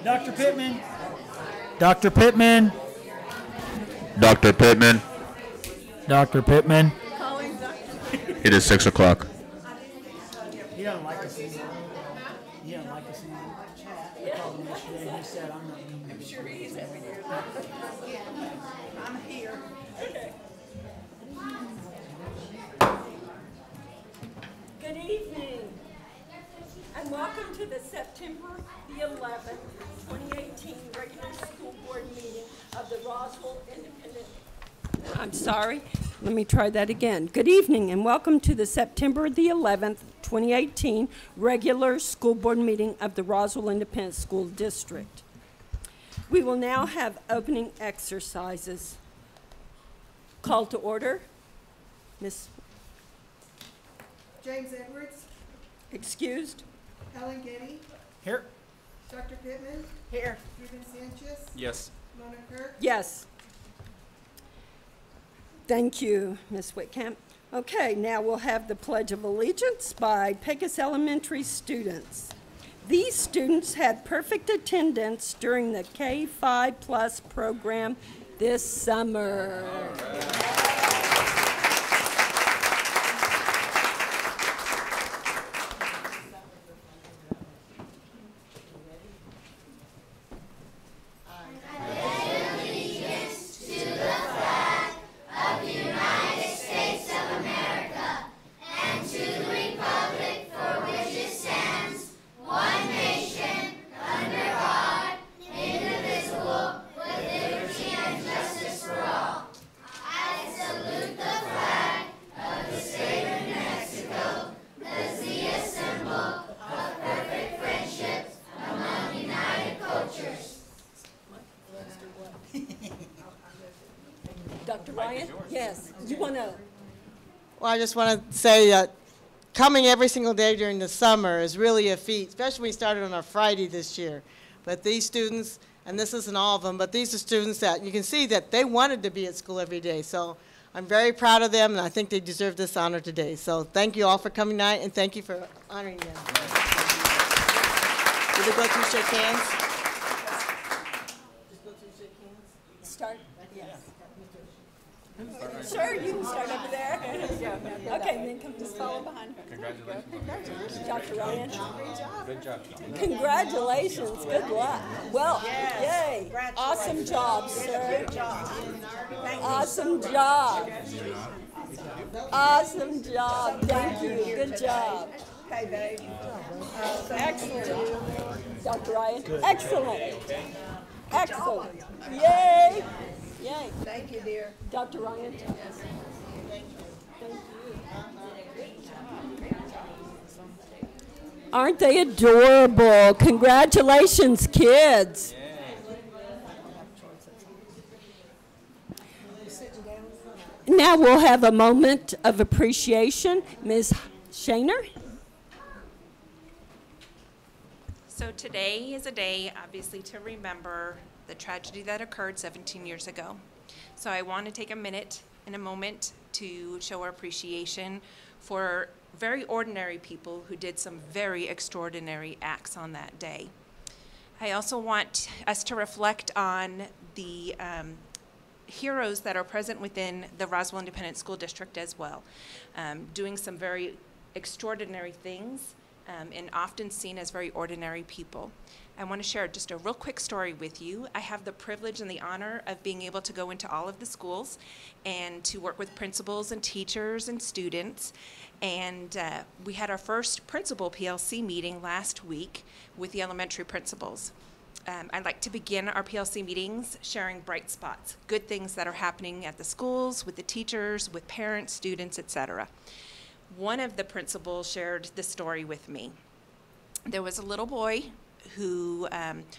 Dr. Pittman. Dr. Pittman. Dr. Pittman. Dr. Pittman. It is 6 o'clock. He doesn't like us anymore. He doesn't like us anymore. I called him yesterday and he said, I'm not coming. I'm sure he's happy to hear that. I'm here. Good evening, and welcome to the September the 11th, 2018 regular school board meeting of the Roswell Independent. I'm sorry, let me try that again. Good evening, and welcome to the September the 11th, 2018 regular school board meeting of the Roswell Independent School District. We will now have opening exercises. Call to order. Ms. James Edwards, Excused. Helen Getty, Here. Dr. Pittman, Here. Ruben Sanchez, Yes. Mona Kirk. Yes. Thank you, Ms. Whitcamp. Okay, now we'll have the Pledge of Allegiance by Pecos Elementary students. These students had perfect attendance during the K5 Plus program this summer. Dr. Ryan? Yes. You want to? Well, I just want to say that coming every single day during the summer is really a feat, especially when we started on a Friday this year. But these students, and this isn't all of them, but these are students that you can see that they wanted to be at school every day. So I'm very proud of them, and I think they deserve this honor today. So thank you all for coming tonight, and thank you for honoring them. Did they go through shake hands? Just go through shake hands? Start? Yes. Sure, you can start over there. Okay, then come just follow behind her. Congratulations. Dr. Ryan. Good job. Congratulations. Good luck. Well, yay. Awesome job, sir. Awesome job. Awesome job. Thank you. Good job. Hey, babe. Excellent. Dr. Ryan. Excellent. Excellent. Yay. Yay. Thank you, dear. Dr. Ryan? Thank you. Aren't they adorable? Congratulations, kids. Now we'll have a moment of appreciation. Ms. Shaner? So today is a day, obviously, to remember the tragedy that occurred 17 years ago. So I want to take a minute and a moment to show our appreciation for very ordinary people who did some very extraordinary acts on that day. I also want us to reflect on the heroes that are present within the Roswell Independent School District as well, doing some very extraordinary things and often seen as very ordinary people. I want to share just a real quick story with you. I have the privilege and the honor of being able to go into all of the schools and to work with principals and teachers and students. And we had our first principal PLC meeting last week with the elementary principals. I'd like to begin our PLC meetings sharing bright spots, good things that are happening at the schools, with the teachers, with parents, students, etc. One of the principals shared this story with me. There was a little boy who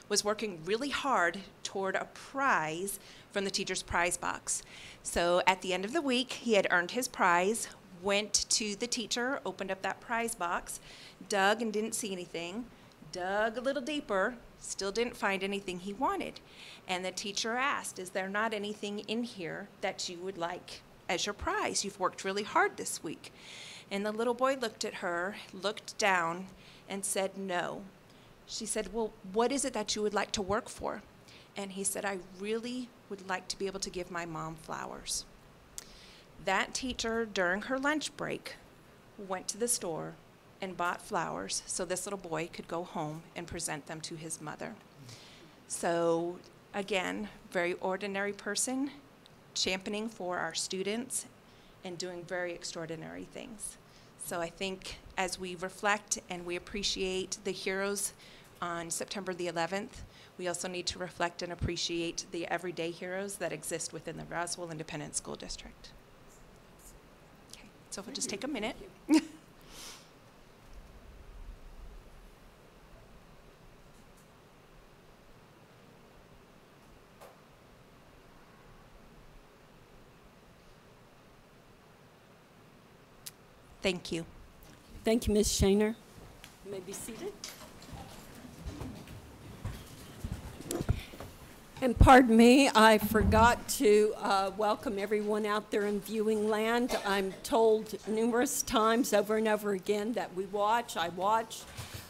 was working really hard toward a prize from the teacher's prize box. So at the end of the week, he had earned his prize, went to the teacher, opened up that prize box, dug and didn't see anything, dug a little deeper, still didn't find anything he wanted. And the teacher asked, is there not anything in here that you would like as your prize? You've worked really hard this week. And the little boy looked at her, looked down, and said, no. She said, well, what is it that you would like to work for? And he said, I really would like to be able to give my mom flowers. That teacher, during her lunch break, went to the store and bought flowers so this little boy could go home and present them to his mother. So again, very ordinary person, championing for our students and doing very extraordinary things. So I think as we reflect and we appreciate the heroes on September the 11th, we also need to reflect and appreciate the everyday heroes that exist within the Roswell Independent School District. Okay, so if we'll just take a minute. Thank you. Thank you, Ms. Shaner. You may be seated. And pardon me, I forgot to welcome everyone out there in viewing land. I'm told numerous times over and over again that I watch,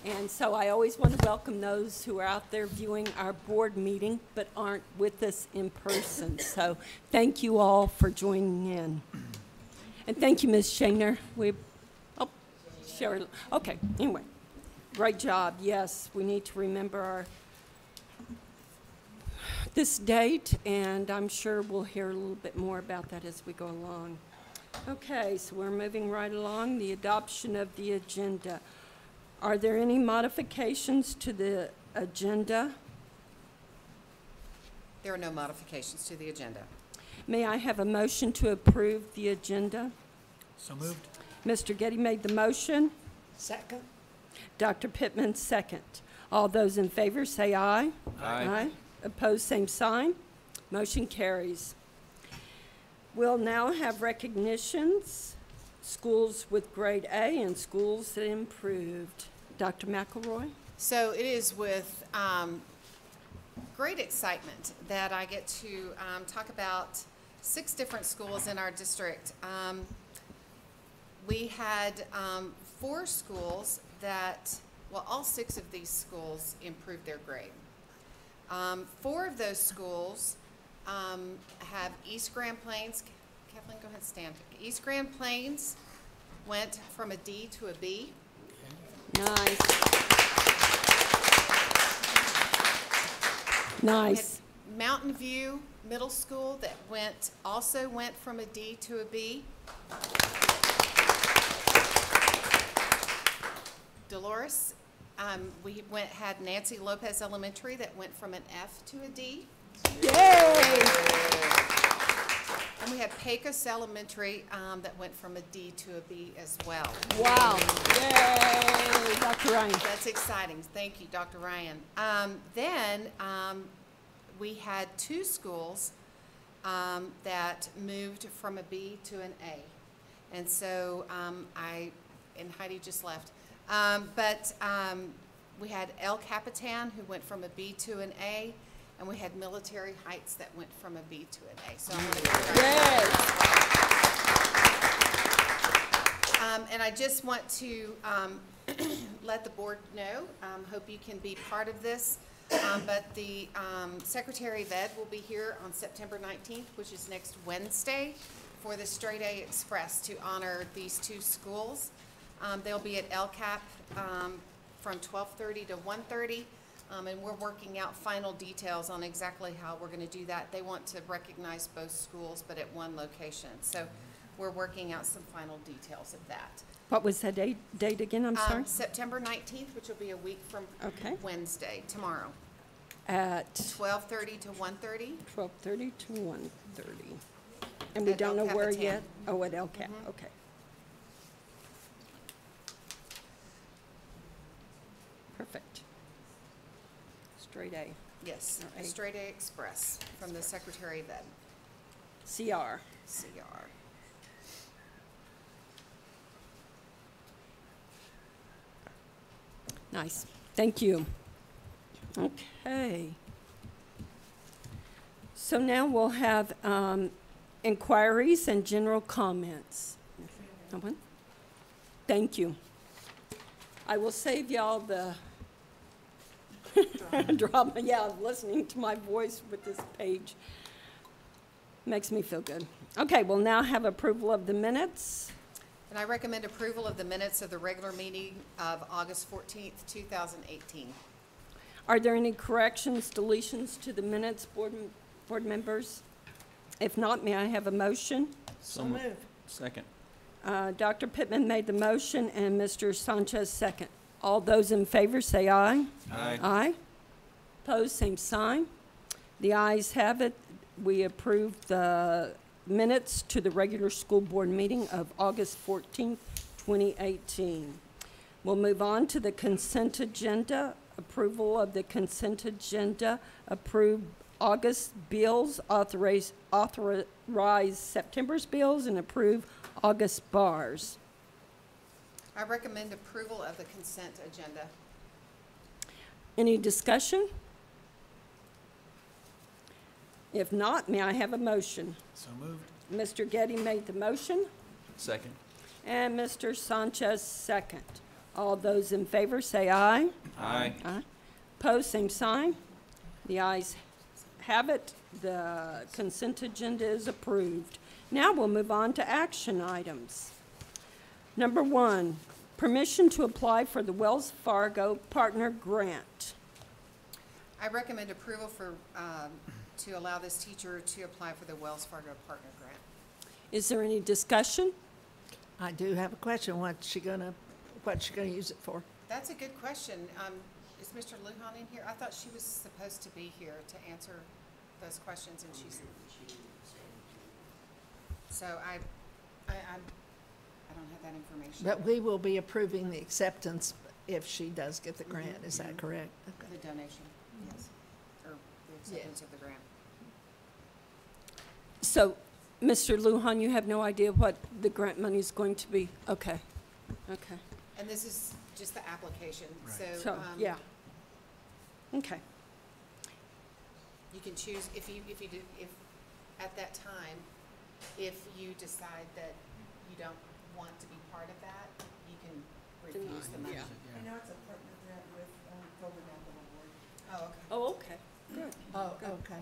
and so I always want to welcome those who are out there viewing our board meeting but aren't with us in person. So thank you all for joining in. And thank you, Ms. Shaner. Okay, anyway, great job. Yes, we need to remember this date, and I'm sure we'll hear a little bit more about that as we go along. Okay, so we're moving right along. The adoption of the agenda. Are there any modifications to the agenda? There are no modifications to the agenda. May I have a motion to approve the agenda? So moved. Mr. Getty made the motion. Second. Dr. Pittman, second. All those in favor say aye. Aye. Opposed, same sign. Motion carries. We'll now have recognitions, schools with grade A and schools that improved. Dr. McElroy? So it is with great excitement that I get to talk about 6 different schools in our district. We had 4 schools that, well, all 6 of these schools improved their grade. 4 of those schools have East Grand Plains. Kathleen, go ahead and stand. East Grand Plains went from a D to a B. Nice. Nice. Mountain View Middle School that also went from a D to a B. Dolores, we had Nancy Lopez Elementary that went from an F to a D. Yay! And we had Pecos Elementary that went from a D to a B as well. Wow. Yay, Dr. Ryan. That's exciting. Thank you, Dr. Ryan. Then we had 2 schools that moved from a B to an A. And so and Heidi just left. But we had El Capitan, who went from a B to an A, and we had Military Heights that went from a B to an A. So I want to congratulate them. And I just want to let the board know, hope you can be part of this, but the Secretary of Ed will be here on September 19th, which is next Wednesday, for the Straight A Express to honor these 2 schools. They'll be at LCAP from 12:30 to 1:30, and we're working out final details on exactly how we're going to do that. They want to recognize both schools, but at one location. So we're working out some final details of that. What was that date again? I'm sorry. September 19th, which will be a week from Wednesday, tomorrow. At 12:30 to 1:30. 12:30 to 1:30. And we At don't know El where Capitan. yet? Oh, at LCAP. Okay. Perfect. Straight A. Yes, All right. Straight A Express from the Secretary of Ed. CR. CR. Nice. Thank you. Okay. So now we'll have inquiries and general comments. No one? Thank you. I will save y'all the Drama, yeah, listening to my voice with this page makes me feel good. Okay, we'll now have approval of the minutes. And I recommend approval of the minutes of the regular meeting of August 14th, 2018. Are there any corrections, deletions to the minutes, board members? If not, may I have a motion? So moved. Second. Dr. Pittman made the motion and Mr. Sanchez second. All those in favor say aye. Aye. Aye. Opposed, same sign. The ayes have it. We approve the minutes to the regular school board meeting of August 14th, 2018. We'll move on to the consent agenda. Approval of the consent agenda. Approve August bills, authorize September's bills, and approve August bars. I recommend approval of the consent agenda. Any discussion? If not, may I have a motion? So moved. Mr. Getty made the motion, Second. and Mr. Sanchez second. All those in favor say aye. Aye. Aye. Opposed, same sign. The ayes have it. The consent agenda is approved. Now we'll move on to action items. Number 1, permission to apply for the Wells Fargo Partner Grant. I recommend approval for, to allow this teacher to apply for the Wells Fargo Partner Grant. Is there any discussion? I do have a question. What's she gonna use it for? That's a good question. Is Mr. Lujan in here? I thought she was supposed to be here to answer those questions, and she's. So I don't have that information. But we will be approving the acceptance if she does get the grant. Is that correct? Okay. The donation, yes, or the acceptance of the grant. So, Mr. Lujan, you have no idea what the grant money is going to be? Okay. Okay. And this is just the application, Right. So, yeah. Okay. You can choose, if at that time, if you decide that you don't want to be part of that, you can refuse the money. Yeah. I know it's a partner grant with Board. Oh, okay. Oh, okay. Good. Oh, okay.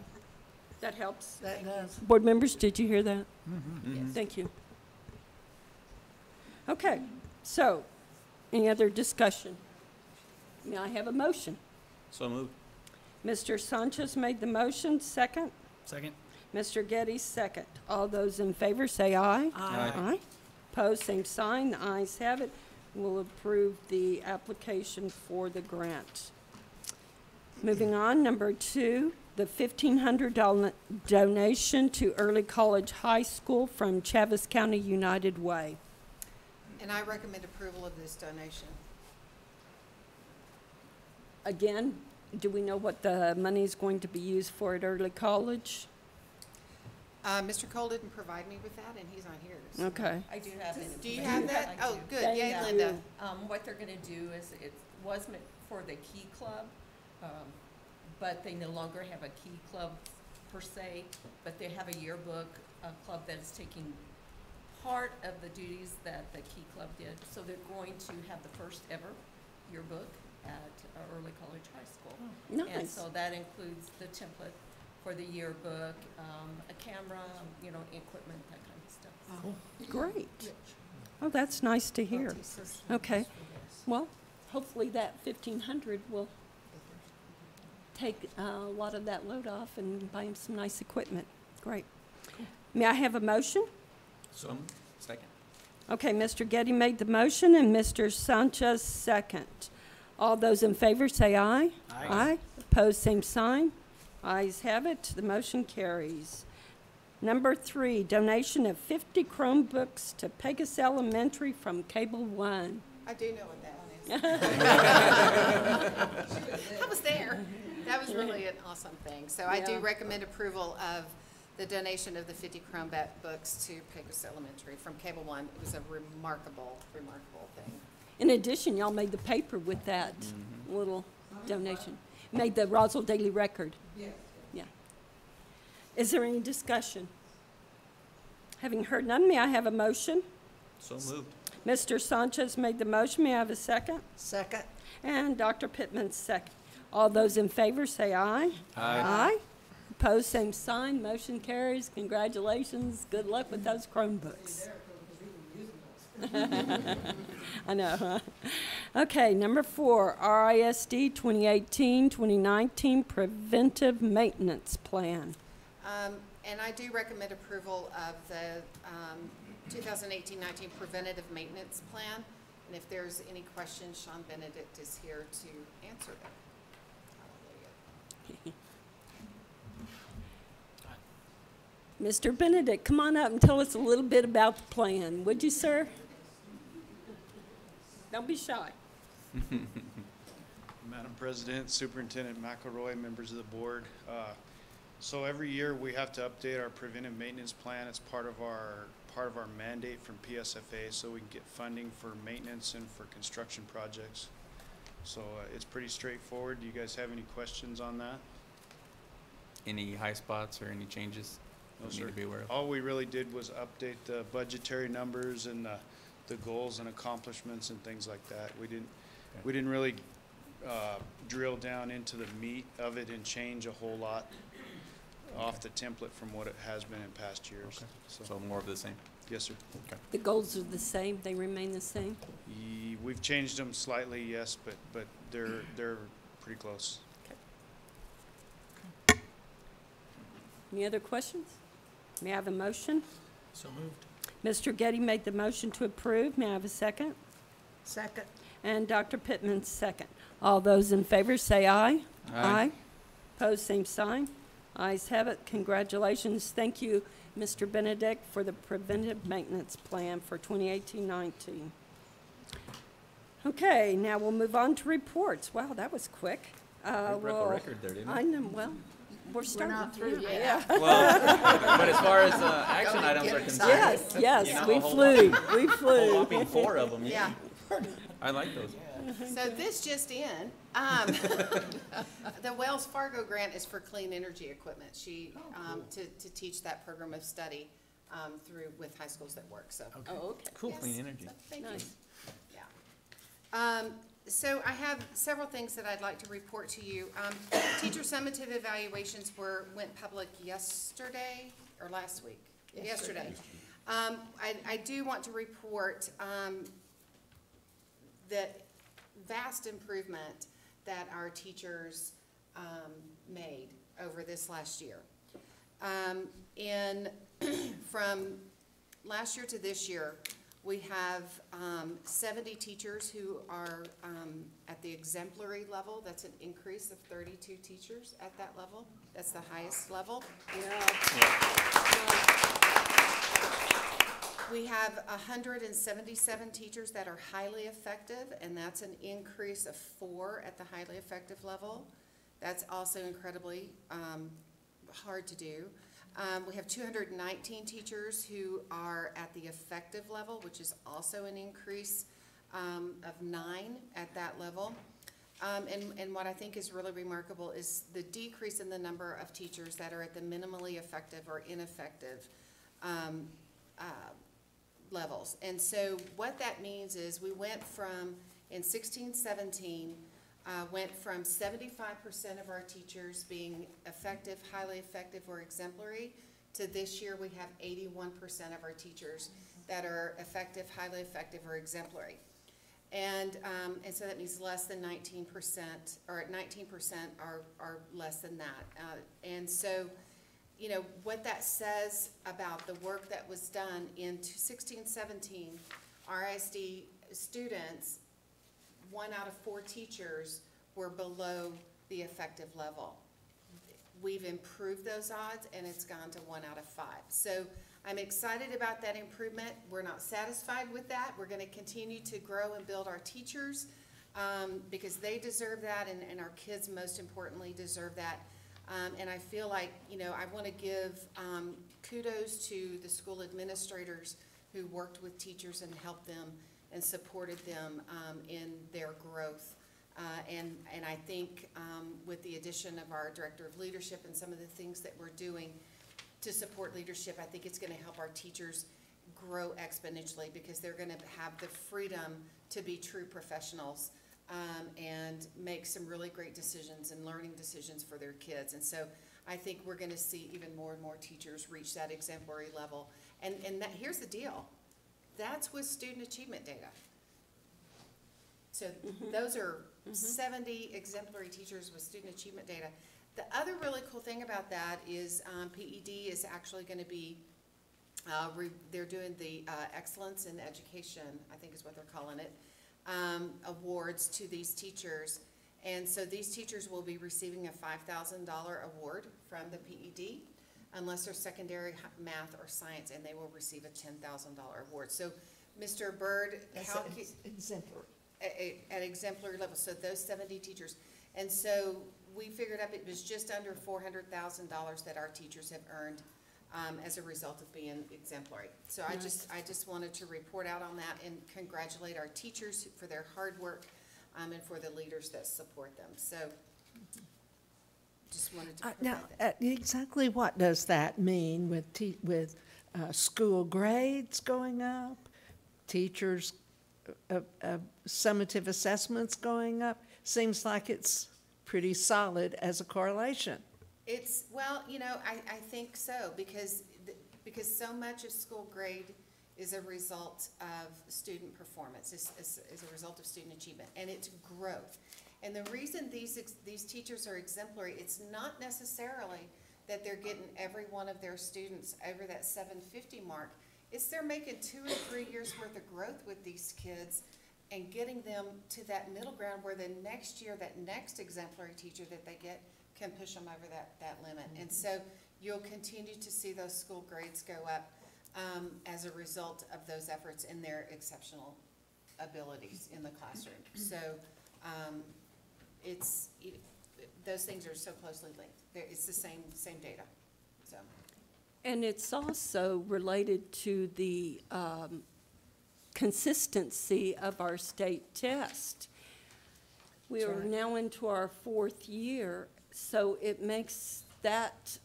That helps. That does. Board members, did you hear that? Yes. Thank you. Okay, so, any other discussion? May I have a motion? So moved. Mr. Sanchez made the motion, second. Second. Mr. Getty, second. All those in favor say aye. Aye. Aye. Opposed, same sign. The ayes have it. We'll approve the application for the grant. Moving on, number 2, the $1,500 donation to Early College High School from Chaves County United Way. And I recommend approval of this donation. Again, do we know what the money is going to be used for at Early College? Mr. Cole didn't provide me with that, and he's not here. So. Okay. I do have it. Do you have that? I Oh, do. good. Thank Yay, you. Linda. What they're gonna do is, it was meant for the Key Club, but they no longer have a Key Club per se, but they have a yearbook, club that is taking part of the duties that the Key Club did. So they're going to have the first ever yearbook at Early College High School. And Nice. so that includes the template for the yearbook, a camera, equipment, that kind of stuff. Great. Oh, that's nice to hear. Okay. Well, hopefully that 1,500 will take a lot of that load off and buy him some nice equipment. Great. May I have a motion? So moved. Second. Okay, Mr. Getty made the motion and Mr. Sanchez second. All those in favor say aye. Aye. Opposed, same sign. Ayes have it. The motion carries. Number 3, donation of 50 Chromebooks to Pegasus Elementary from Cable One. I do know what that one is. I was there. That was really an awesome thing. So I do Yeah. recommend approval of the donation of the 50 Chromebooks to Pegasus Elementary from Cable One. It was a remarkable, remarkable thing. In addition, y'all made the paper with that little donation. Made the Roswell Daily Record. Yes. Yeah. Is there any discussion? Having heard none, may I have a motion? So moved. Mr. Sanchez made the motion. May I have a second? Second. And Dr. Pittman second. All those in favor say aye. Aye. Aye. Opposed, same sign. Motion carries. Congratulations. Good luck with those Chromebooks. I know, huh? Okay, number 4, RISD 2018-2019 Preventive Maintenance Plan. And I do recommend approval of the 2018-19 Preventative Maintenance Plan. And if there's any questions, Sean Benedict is here to answer them. Hallelujah. Mr. Benedict, come on up and tell us a little bit about the plan, would you, sir? Don't be shy. Madam President, Superintendent McElroy, members of the board. So every year we have to update our preventive maintenance plan. It's part of our mandate from PSFA, so we can get funding for maintenance and for construction projects. So it's pretty straightforward. Do you guys have any questions on that? Any high spots or any changes No, we sir. need to be aware of? All we really did was update the budgetary numbers and the goals and accomplishments and things like that. We didn't really drill down into the meat of it and change a whole lot off the template from what it has been in past years. Okay. So, So more of the same. yes, sir. Okay. The goals are the same, they remain the same? We've changed them slightly, yes, but they're pretty close. Any other questions? May I have a motion? So moved. Mr. Getty made the motion to approve. May I have a second? Second. And Dr. Pittman, second. All those in favor say aye. Aye. Opposed, same sign. Ayes have it. Congratulations. Thank you, Mr. Benedict, for the preventive maintenance plan for 2018-19. Okay, now we'll move on to reports. Wow, that was quick. We broke a well, record there, didn't I we? know, well, we're starting. not through yet. Yeah. Well, but as far as action items get are excited. concerned, Yes, You yes, know, we a whole flew, we a flew. whopping 4 of them. Yeah. I like those. So this just in, the Wells Fargo grant is for clean energy equipment. She, to teach that program of study through with high schools that work, so. Oh, okay. Cool, Yes. clean energy. So, thank you. Nice. Yeah. So I have several things that I'd like to report to you. Teacher summative evaluations went public yesterday, or last week? Yesterday. I do want to report that vast improvement that our teachers made over this last year. From last year to this year, we have 70 teachers who are at the exemplary level. That's an increase of 32 teachers at that level. That's the highest level. We have 177 teachers that are highly effective, and that's an increase of 4 at the highly effective level. That's also incredibly hard to do. We have 219 teachers who are at the effective level, which is also an increase of 9 at that level. And what I think is really remarkable is the decrease in the number of teachers that are at the minimally effective or ineffective levels. And so what that means is we went from, in 16-17, went from 75% of our teachers being effective, highly effective, or exemplary, to this year we have 81% of our teachers that are effective, highly effective, or exemplary. And so that means less than 19%, or 19% are less than that. And so, you know, what that says about the work that was done in 16-17, our ISD students, 1 out of 4 teachers were below the effective level. We've improved those odds, and it's gone to 1 out of 5. So I'm excited about that improvement. We're not satisfied with that. We're going to continue to grow and build our teachers because they deserve that, and our kids, most importantly, deserve that. And I feel like, you know, I want to give kudos to the school administrators who worked with teachers and helped them and supported them in their growth. And I think with the addition of our Director of Leadership and some of the things that we're doing to support leadership, I think it's going to help our teachers grow exponentially because they're going to have the freedom to be true professionals and make some really great decisions and learning decisions for their kids. And so I think we're going to see even more and more teachers reach that exemplary level. And that, here's the deal. That's with student achievement data. So those are 70 exemplary teachers with student achievement data. The other really cool thing about that is PED is actually going to be, they're doing the Excellence in Education, I think is what they're calling it, awards to these teachers. And so these teachers will be receiving a $5,000 award from the PED unless they're secondary math or science, and they will receive a $10,000 award. So Mr. Byrd, how exemplary. At exemplary level, so those 70 teachers. And so we figured up it was just under $400,000 that our teachers have earned as a result of being exemplary. So nice. I just wanted to report out on that and congratulate our teachers for their hard work and for the leaders that support them. So just wanted to provide now, that. Exactly what does that mean with school grades going up, teachers' summative assessments going up? Seems like it's pretty solid as a correlation. It's, well, you know, I think so, because so much of school grade is a result of student performance, is a result of student achievement, and it's growth. And the reason these teachers are exemplary, it's not necessarily that they're getting every one of their students over that 750 mark. It's they're making 2 or 3 years worth of growth with these kids and getting them to that middle ground where the next year, that next exemplary teacher that they get can push them over that limit. And so you'll continue to see those school grades go up as a result of those efforts and their exceptional abilities in the classroom. So those things are so closely linked. It's the same data. So. And it's also related to the consistency of our state test. We are now into our 4th year, so it makes that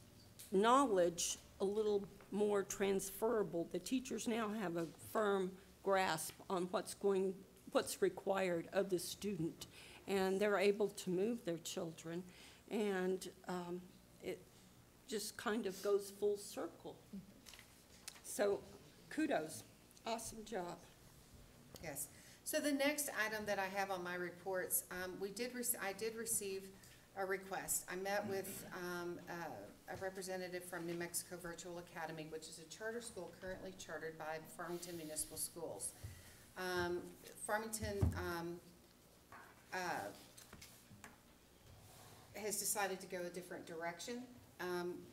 knowledge a little more transferable. The teachers now have a firm grasp on what's required of the student, and they're able to move their children, and it just kind of goes full circle. So kudos, awesome job. Yes. So the next item that I have on my reports, I did receive a request. I met with a representative from New Mexico Virtual Academy, which is a charter school currently chartered by Farmington Municipal Schools. Farmington has decided to go a different direction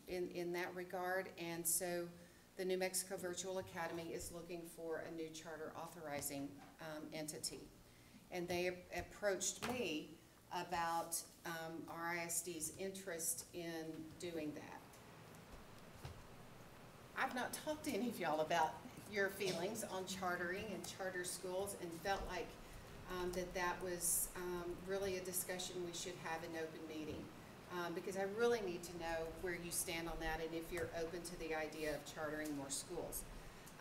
in that regard, and so the New Mexico Virtual Academy is looking for a new charter authorizing entity. And they approached me about our ISD's interest in doing that. I've not talked to any of y'all about your feelings on chartering and charter schools, and felt like that was really a discussion we should have in open meeting. Because I really need to know where you stand on that and if you're open to the idea of chartering more schools.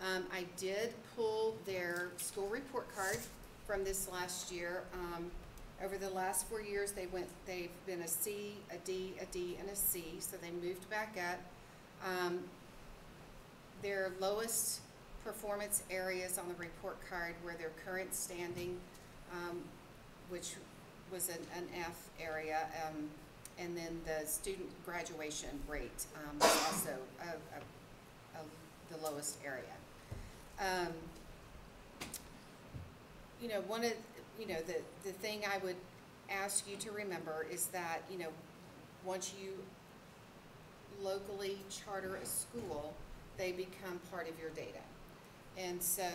I did pull their school report card from this last year. Over the last 4 years, they've been a C, a D, a D, and a C, so they moved back up. Their lowest performance areas on the report card were their current standing, which was an F area, and then the student graduation rate was also the lowest area. You know, the thing I would ask you to remember is that, you know, once you locally charter a school, they become part of your data. And so,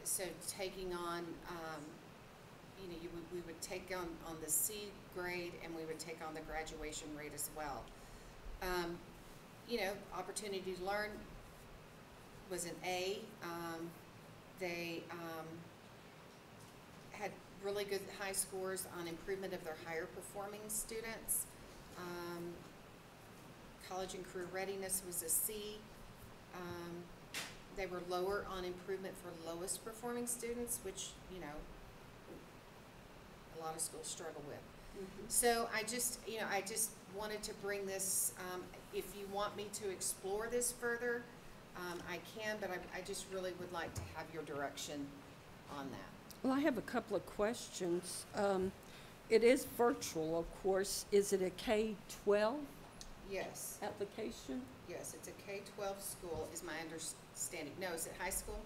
so taking on, you know, we would take on the C grade, and we would take on the graduation rate as well. You know, opportunity to learn was an A. They had really good high scores on improvement of their higher performing students. College and career readiness was a C. They were lower on improvement for lowest performing students, which, you know, a lot of schools struggle with. So I just wanted to bring this, if you want me to explore this further, I can, but I just really would like to have your direction on that. Well, I have a couple of questions. It is virtual, of course. Is it a K-12 Yes, application? yes, it's a K-12 school, is my understanding. No, is it high school?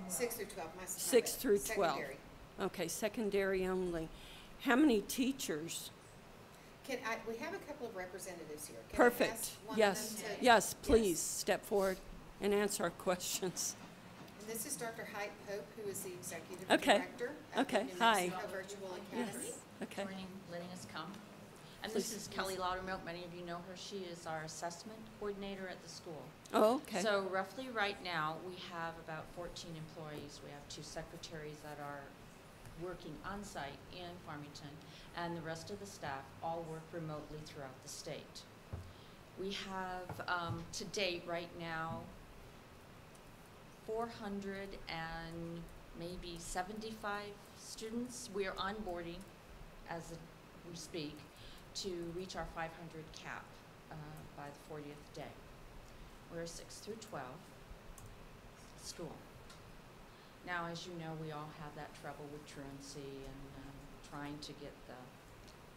6 through 12. 6 through 12. Secondary. Okay, secondary only. How many teachers? We have a couple of representatives here. Can I Perfect. ask one of Yes, them to- yes, please step forward and answer our questions. And this is Dr. Hyde Pope, who is the executive Okay. director of the Okay, New hi. Mexico Virtual Yes, Academy. okay. Morning, letting us come. And Please. this is Kelly Loudermilk. Many of you know her. She is our assessment coordinator at the school. Oh, okay. So roughly right now, we have about 14 employees. We have 2 secretaries that are working on-site in Farmington, and the rest of the staff all work remotely throughout the state. We have, to date, right now, 400 and maybe 75 students. We are onboarding as we speak to reach our 500 cap by the 40th day. We're a 6 through 12 school. Now, as you know, we all have that trouble with truancy and trying to get the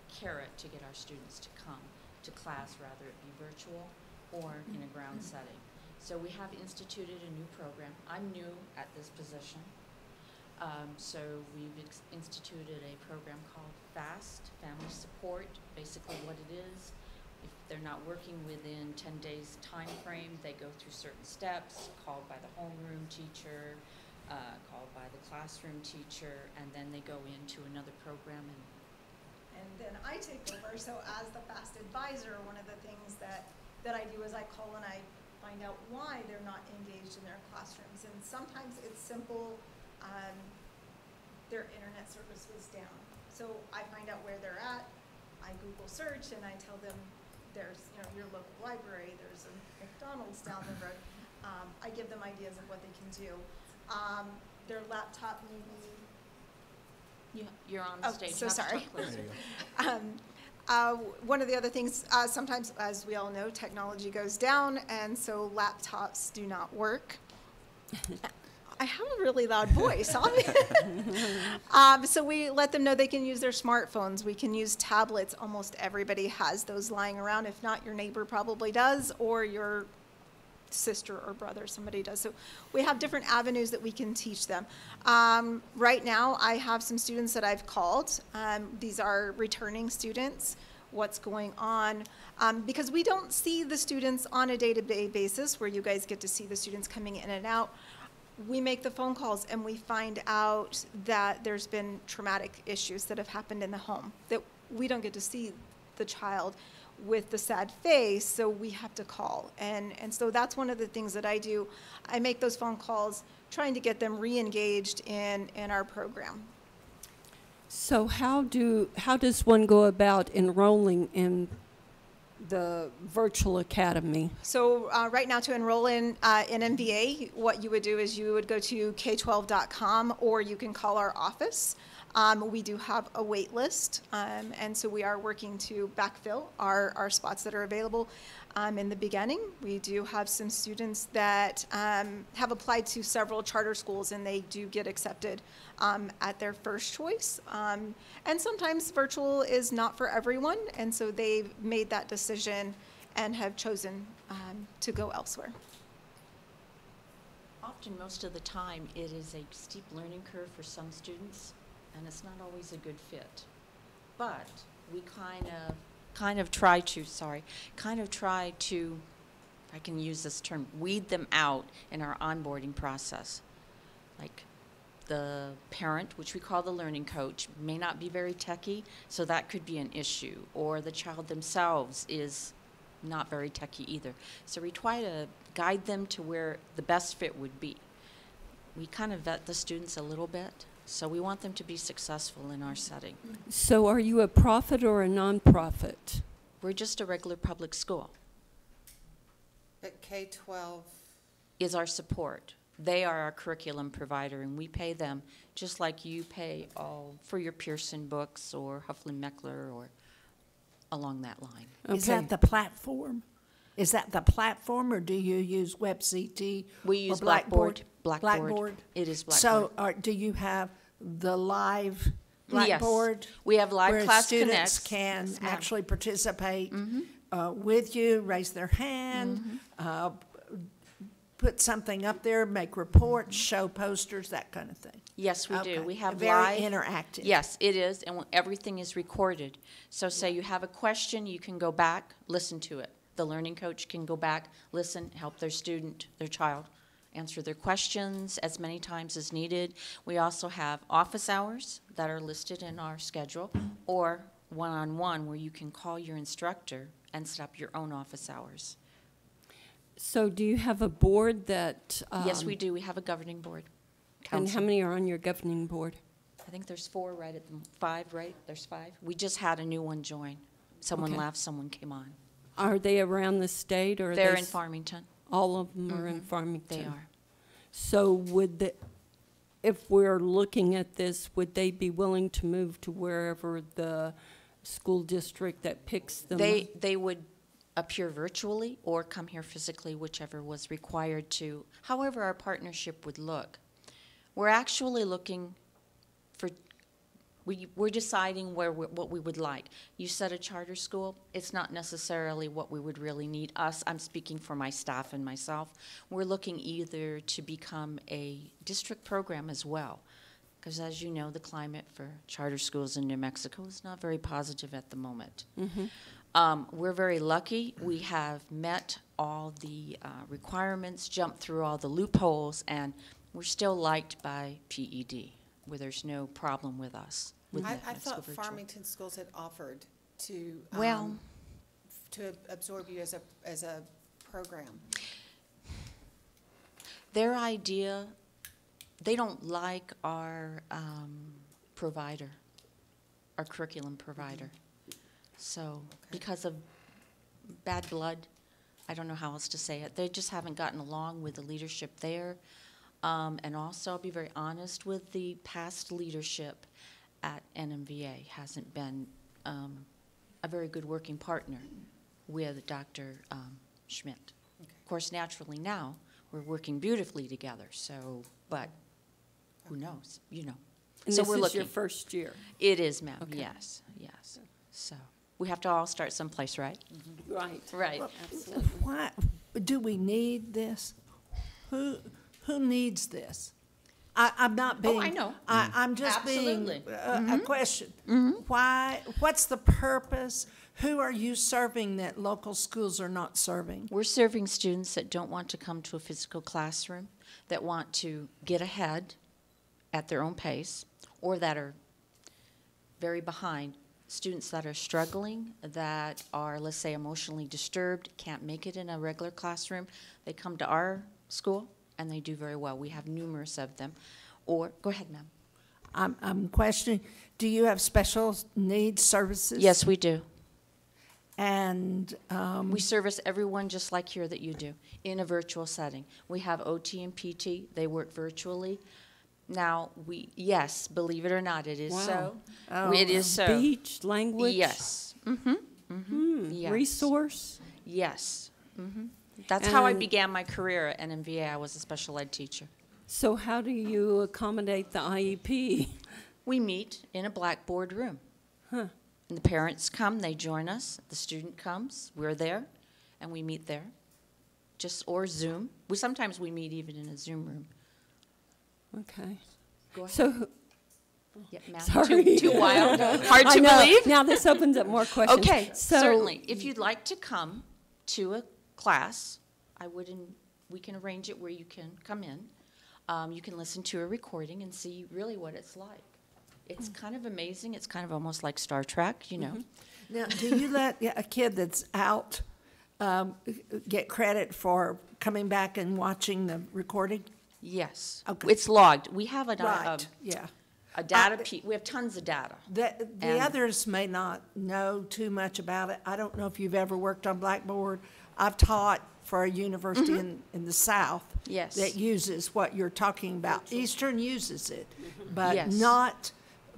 carrot to get our students to come to class, rather it be virtual or in a ground setting. So we have instituted a new program. I'm new at this position. So we've instituted a program called FAST, Family Support. Basically what it is, if they're not working within 10 days time frame, they go through certain steps, called by the homeroom teacher, called by the classroom teacher, and then they go into another program. And then I take over, so as the FAST advisor, one of the things that I do is I call and I find out why they're not engaged in their classrooms. And sometimes it's simple, their internet service was down. So I find out where they're at, I Google search, and I tell them there's, your local library, there's a McDonald's down the road. I give them ideas of what they can do. Their laptop maybe. You're on the stage. So You have to sorry. talk closer. One of the other things, sometimes, as we all know, technology goes down, and so laptops do not work. I have a really loud voice. So we let them know they can use their smartphones. We can use tablets. Almost everybody has those lying around. If not, your neighbor probably does, or your sister or brother, somebody does. So we have different avenues that we can teach them. Right now, I have some students that I've called. These are returning students. What's going on? Because we don't see the students on a day-to-day basis where you guys get to see the students coming in and out. We make the phone calls and we find out that there's been traumatic issues that have happened in the home, that we don't get to see the child with the sad face, so we have to call. And so that's one of the things that I do. I make those phone calls, trying to get them re-engaged in our program. So how does one go about enrolling in the virtual academy? So right now, to enroll in MVA, what you would do is you would go to k12.com, or you can call our office. We do have a wait list, and so we are working to backfill our spots that are available. In the beginning, we do have some students that have applied to several charter schools, and they do get accepted at their first choice. And sometimes virtual is not for everyone, and so they've made that decision and have chosen to go elsewhere. Often, most of the time, it is a steep learning curve for some students, and it's not always a good fit. But we kind of try to, if I can use this term, weed them out in our onboarding process. Like the parent, which we call the learning coach, may not be very techy, so that could be an issue. Or the child themselves is not very techy either. So we try to guide them to where the best fit would be. We kind of vet the students a little bit, so we want them to be successful in our setting. So are you a profit or a nonprofit? We're just a regular public school. But K-12, Is our support. They are our curriculum provider, and we pay them just like you pay all for your Pearson books or Huffley Meckler or along that line. Is that the platform? Is that the platform, or do you use WebCT? We use or Blackboard? Blackboard. It is Blackboard. So do you have the live Blackboard? Yes. We have live where class students connects. can Yes, ma'am. actually participate with you, raise their hand, put something up there, make reports, show posters, that kind of thing. Yes, we Okay. do. We have Very live. interactive. Yes, it is, and everything is recorded. So say you have a question, you can go back, listen to it. The learning coach can go back, listen, help their student, their child, answer their questions as many times as needed. We also have office hours that are listed in our schedule, or one-on-one where you can call your instructor and set up your own office hours. So do you have a board that? Yes, we do. We have a governing board. And Council. how many are on your governing board? I think there's 4 right at the, 5, right? There's 5. We just had a new one join. Someone Okay. left, someone came on. Are they around the state, or are They're they in Farmington. all of them are in Farmington? They are. So would the, if we're looking at this, would they be willing to move to wherever the school district that picks them? They would appear virtually or come here physically, whichever was required to. However, our partnership would look. We're actually looking for, we're deciding what we would like. You said a charter school. It's not necessarily what we would really need. I'm speaking for my staff and myself. We're looking either to become a district program as well, because as you know, the climate for charter schools in New Mexico is not very positive at the moment. We're very lucky. We have met all the requirements, jumped through all the loopholes, and we're still liked by PED, where there's no problem with us. With I the high school thought virtual. Farmington schools had offered to, Well- to absorb you as a program. Their idea, they don't like our provider, our curriculum provider. So because of bad blood, I don't know how else to say it. They just haven't gotten along with the leadership there. And also, I'll be very honest with the past leadership at NMVA hasn't been a very good working partner with Dr. Schmidt. Of course, naturally now, we're working beautifully together, so, but who knows, you know. And So this we're is looking. your first year? It is, ma'am, Okay. yes, yes. So, we have to all start someplace, right? Right. Right. Absolutely. Why, do we need this? Who needs this? I'm not being. I know. I'm just Absolutely. being a question. Why, what's the purpose? Who are you serving that local schools are not serving? We're serving students that don't want to come to a physical classroom, that want to get ahead at their own pace, or that are very behind. Students that are struggling, that are, let's say, emotionally disturbed, can't make it in a regular classroom. They come to our school, and they do very well. We have numerous of them. Or, go ahead, ma'am. I'm questioning, do you have special needs services? Yes, we do. And, We service everyone just like here that you do, in a virtual setting. We have OT and PT. They work virtually. Now, yes, believe it or not, it is so. Oh. It is so. Speech, language? Yes. Yes. Resource? Yes. That's how I And- began my career at NMVA. I was a special ed teacher. So how do you accommodate the IEP? We meet in a blackboard room. Huh. And the parents come, they join us. The student comes, we're there, and we meet there. Or Zoom. Sometimes we meet even in a Zoom room. Okay. Go ahead. So, Yeah, ma'am. sorry. Too wild. Hard I to know. believe. Now this opens up more questions. Okay, So- certainly. If you'd like to come to a class, we can arrange it where you can come in. You can listen to a recording and see really what it's like. It's kind of amazing. It's kind of almost like Star Trek, you know. now, do you let a kid that's out get credit for coming back and watching the recording? Yes. Okay. It's logged. We have a Right, yeah. we have tons of data. The And- others may not know too much about it. I don't know if you've ever worked on Blackboard I've taught for a university in the South. Yes. That uses what you're talking about. Eastern uses it, but Yes. not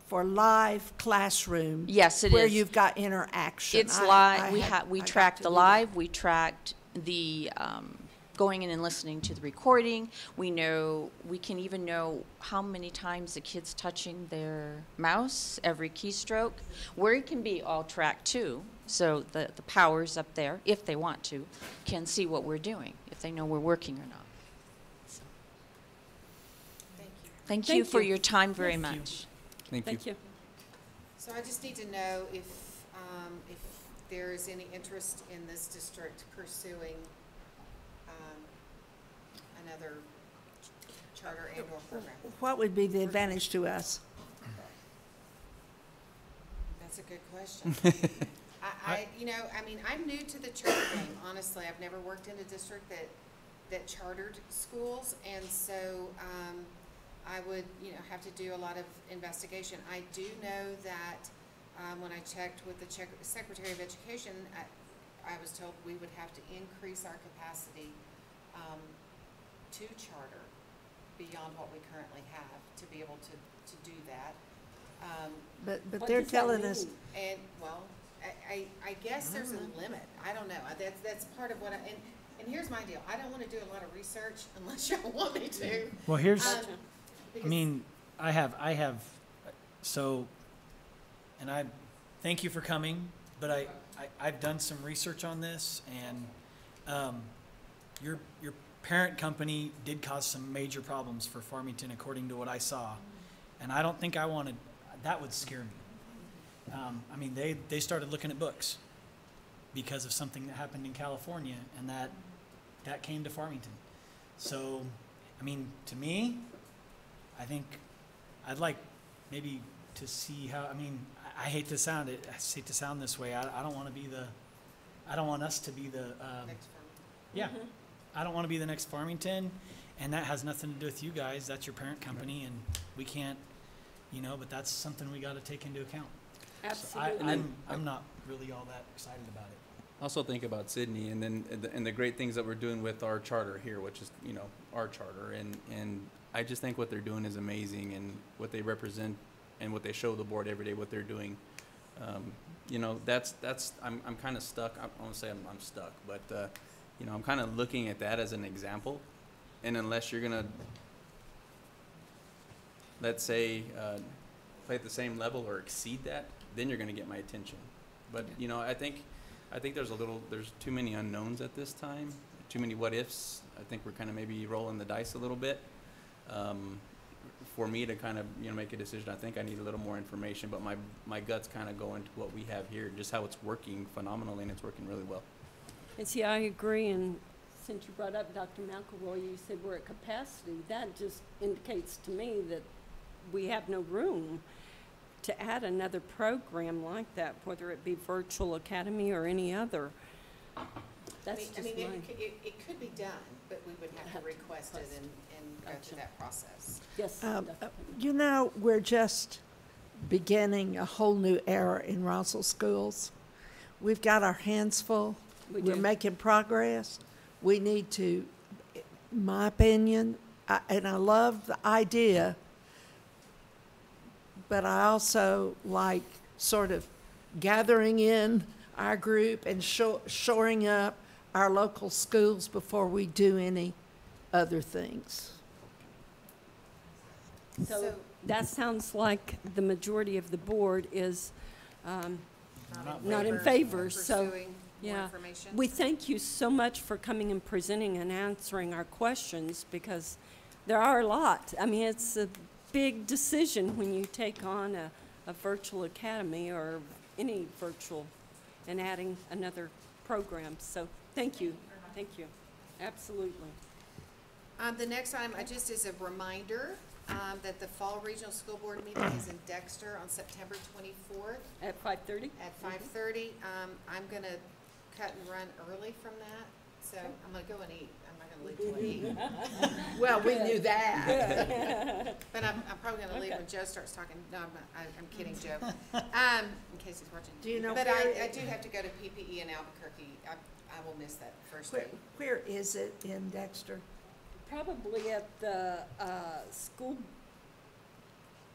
for live classroom. Yes, it where is. you've got interaction. It's I live, we got tracked to the do that. live, we tracked the, going in and listening to the recording. We can even know how many times the kid's touching their mouse, every keystroke, where it can be all tracked too. So the powers up there, if they want to, can see what we're doing, if they know we're working or not. So, Thank you. Thank Thank you for you. your time very Thank you. much. Thank you. Thank you. So I just need to know if there is any interest in this district pursuing another charter annual program. What would be the advantage to us? That's a good question. I'm new to the charter game, honestly. I've never worked in a district that chartered schools, and so, I would, have to do a lot of investigation. I do know that, when I checked with the Secretary of Education, I was told we would have to increase our capacity, to charter beyond what we currently have to be able to do that. But What they're does that telling us, mean? And, well, I guess there's a limit. I don't know. That's part of what and here's my deal. I don't want to do a lot of research unless y'all want me to. Well, here's, I Because- mean, I have, so, and I thank you for coming, but I've done some research on this, and your parent company did cause some major problems for Farmington, according to what I saw, and I don't think that would scare me. I mean, they started looking at books because of something that happened in California, and that came to Farmington. So, I mean, to me, I think I'd like maybe to see how, I mean, I hate to sound this way. I don't want to be I don't want us to be the, Next one. yeah. I don't want to be the next Farmington, and that has nothing to do with you guys. That's your parent company, and we can't, but that's something we got to take into account. So Absolutely. I'm not really all that excited about it. Also think about Sydney and the great things that we're doing with our charter here, which is, our charter. And I just think what they're doing is amazing, and what they represent and what they show the board every day, what they're doing. I'm kind of stuck. I won't say I'm stuck, but, I'm kind of looking at that as an example. And unless you're going to, let's say, play at the same level or exceed that, then you're going to get my attention. But, I think there's too many unknowns at this time, too many what ifs. I think we're kind of maybe rolling the dice a little bit. For me to kind of, make a decision, I think I need a little more information, but my guts kind of go into what we have here, just how it's working phenomenally, and it's working really well. And see, I agree, and since you brought up Dr. McElroy, you said we're at capacity. That just indicates to me that we have no room to add another program like that, whether it be Virtual Academy or any other. That's just it could be done, but we would have to request it and go through that process. Yes. we're just beginning a whole new era in Roswell schools. We've got our hands full. We're making progress. We need to, in my opinion, and I love the idea, but I also like sort of gathering in our group and shoring up our local schools before we do any other things. So that sounds like the majority of the board is not in favor, so, Pursuing more yeah. information. We thank you so much for coming and presenting and answering our questions, because there are a lot. I mean, it's a big decision when you take on a virtual academy or any virtual and adding another program. So thank you. Thank you. Absolutely. The next item, just as a reminder, that the Fall Regional School Board meeting is in Dexter on September 24th. At 5:30? At 5:30. I'm gonna cut and run early from that, So I'm gonna go and eat. I'm not gonna leave till I eat. Well, we knew that. But I'm probably gonna leave Okay. when Joe starts talking. No, I'm kidding, Joe. In case he's watching. Do you know But where I do have to go to PPE in Albuquerque. I will miss that first Where, day. where is it in Dexter? Probably at the school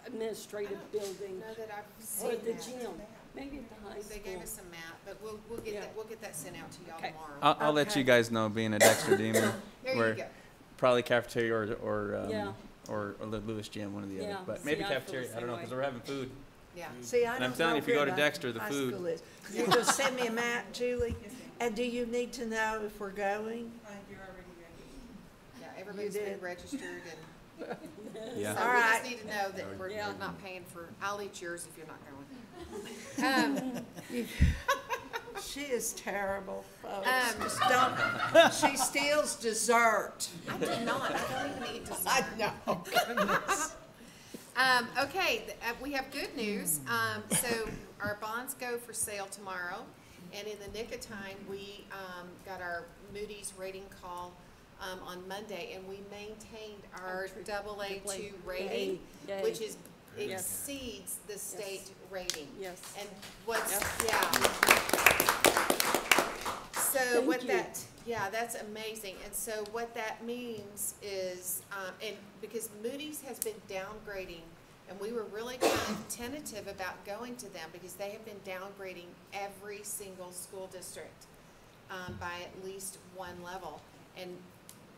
administrative building, Know that I've or seen the that. gym, maybe at the high They gave school. us some map, but we'll get Yeah. that, we'll get that sent out to y'all Okay. tomorrow. I'll let Okay. you guys know, being a Dexter Demon, There where you go. probably cafeteria Yeah. or the Lewis Gym, one or the Yeah, other. But see, maybe I feel the cafeteria. I don't same know, way. because we're having food. Yeah. See, I And I'm don't telling know you, if you where go to Dexter, the high food- school is. You just send me a map, Julie? And do you need to know if we're going? Yeah, everybody's did. been registered and, Yeah. so All we right. just need to know that we're Yeah. not paying for, I'll eat yours if you're not going. She is terrible, folks. Um, Just don't, she steals dessert. I do not, I don't even eat dessert. I know, goodness. Okay, we have good news. So our bonds go for sale tomorrow, and in the nick of time, we got our Moody's rating call on Monday, and we maintained our AA2 rating, Yay. which is Yes. exceeds the state rating. Yes. And what's, Yep. yeah. So Thank what you. that, yeah, that's amazing. And so what that means is, and because Moody's has been downgrading, and we were really kind of tentative about going to them because they have been downgrading every single school district by at least one level. And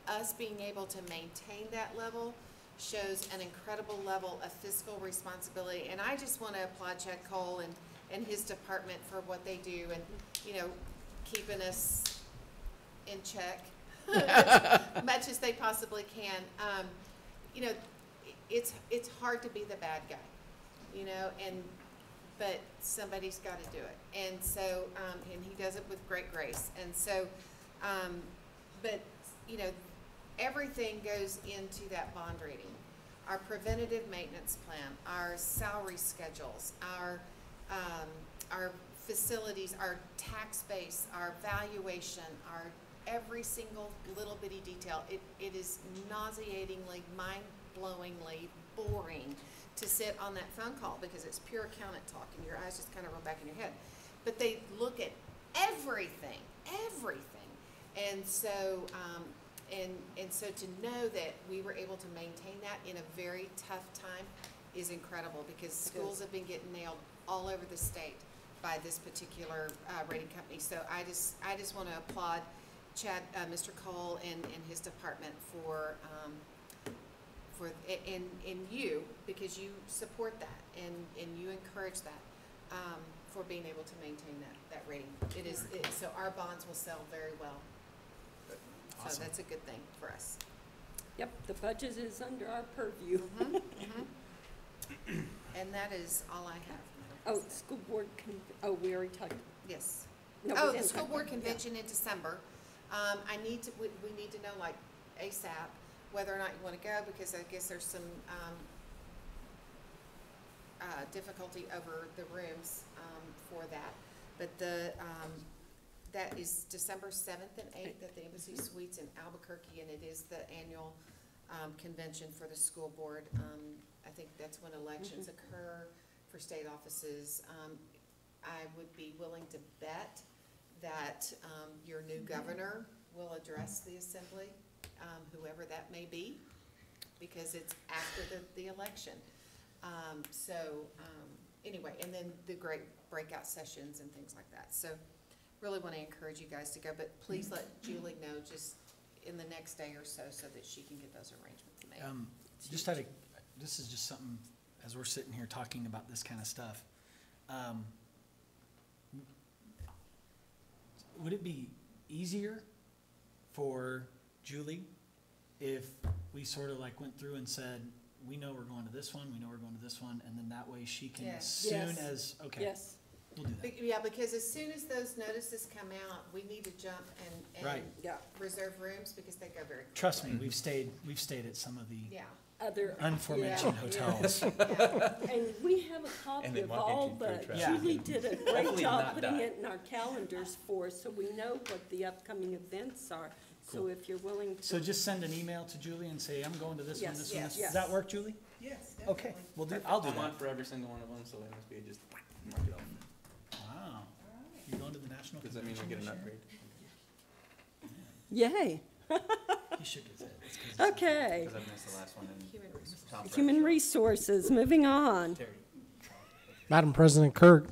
us being able to maintain that level shows an incredible level of fiscal responsibility. And I just want to applaud Chad Cole and his department for what they do and, you know, keeping us in check much as they possibly can. You know, it's hard to be the bad guy, you know, but somebody's got to do it. And so, and he does it with great grace. And so, but, you know, everything goes into that bond rating. Our preventative maintenance plan, our salary schedules, our facilities, our tax base, our valuation, our every single little bitty detail. It is nauseatingly, mind-blowingly boring to sit on that phone call because it's pure accountant talk and your eyes just kind of roll back in your head. But they look at everything. And so, and so to know that we were able to maintain that in a very tough time is incredible because schools have been getting nailed all over the state by this particular rating company. So I just want to applaud Chad, Mr. Cole and his department for and you, because you support that and you encourage that for being able to maintain that rating. So our bonds will sell very well. So Awesome. that's a good thing for us. Yep, the budget is under our purview. And that is all I have. Oh, school board we already talked. Yes. No, we Oh, the didn't school talk board about it. convention in December. We need to know like ASAP whether or not you want to go because I guess there's some difficulty over the rooms for that. But that is December 7th and 8th at the Embassy Suites in Albuquerque, and it is the annual convention for the school board. I think that's when elections occur for state offices. I would be willing to bet that your new governor will address the assembly, whoever that may be, because it's after the election. Anyway, and then the great breakout sessions and things like that. So really want to encourage you guys to go, but please let Julie know just in the next day or so that she can get those arrangements made. This is just something, as we're sitting here talking about this kind of stuff. Would it be easier for Julie if we sort of like went through and said, we know we're going to this one, we know we're going to this one, and then that way she can, Yeah. as soon Yes. as, okay, Yes, we'll do that. Yeah, because as soon as those notices come out, we need to jump and Right. yeah. reserve rooms because they go very quickly. Trust me, we've stayed at some of the, Yeah. other. Aforementioned hotels. And we have a copy And they of walk all, into their but traffic. Julie did a great Hopefully job not putting die. it in our calendars for us, so we know what the upcoming events are. So Cool. if you're willing to. So just send an email to Julie and say, I'm going to this one, Yes, this one, this. yes. Does that work, Julie? Yes, Okay, we'll do, I'll do I'm on that. for every single one of them, so it must be just mark it off. Wow. You're going to the National Does that mean we Convention get an this year? upgrade? Yay, He shook his head. It's 'cause it's- okay. Because I missed the last one in Tom Human resources, moving on. Terry. Madam President Kirk,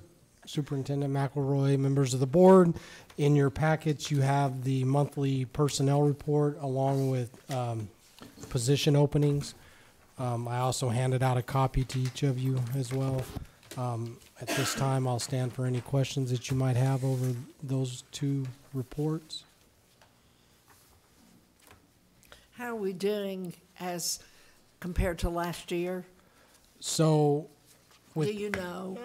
Superintendent McElroy, members of the board, in your packets you have the monthly personnel report along with position openings. I also handed out a copy to each of you as well. At this time, I'll stand for any questions that you might have over those two reports. How are we doing as compared to last year? So, Do with you know?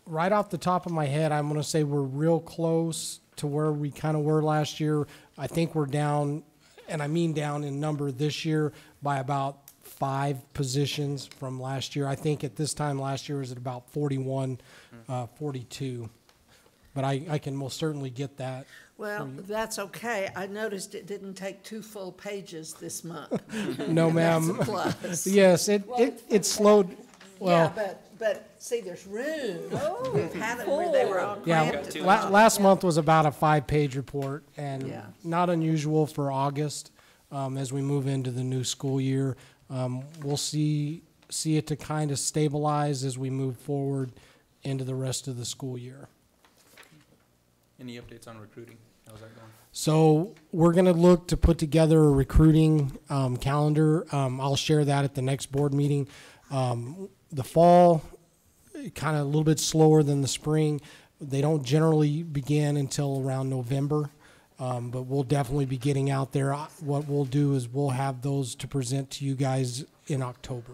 right off the top of my head, I'm going to say we're real close to where we kind of were last year. I think we're down, and I mean down in number this year by about 5 positions from last year. I think at this time last year was at about 41, 42. But I can most certainly get that. Well, that's okay. I noticed it didn't take 2 full pages this month. No, ma'am. That's a plus. Yes, it slowed. Well, Yeah, but see, there's room. We've had it where they were all yeah, cramped. last month was about a 5-page report, and Yeah. not unusual for August. As we move into the new school year, we'll see it to kind of stabilize as we move forward into the rest of the school year. Any updates on recruiting? How's that going? So we're going to look to put together a recruiting calendar. I'll share that at the next board meeting. The fall, kind of a little bit slower than the spring. They don't generally begin until around November, but we'll definitely be getting out there. What we'll do is we'll have those to present to you guys in October.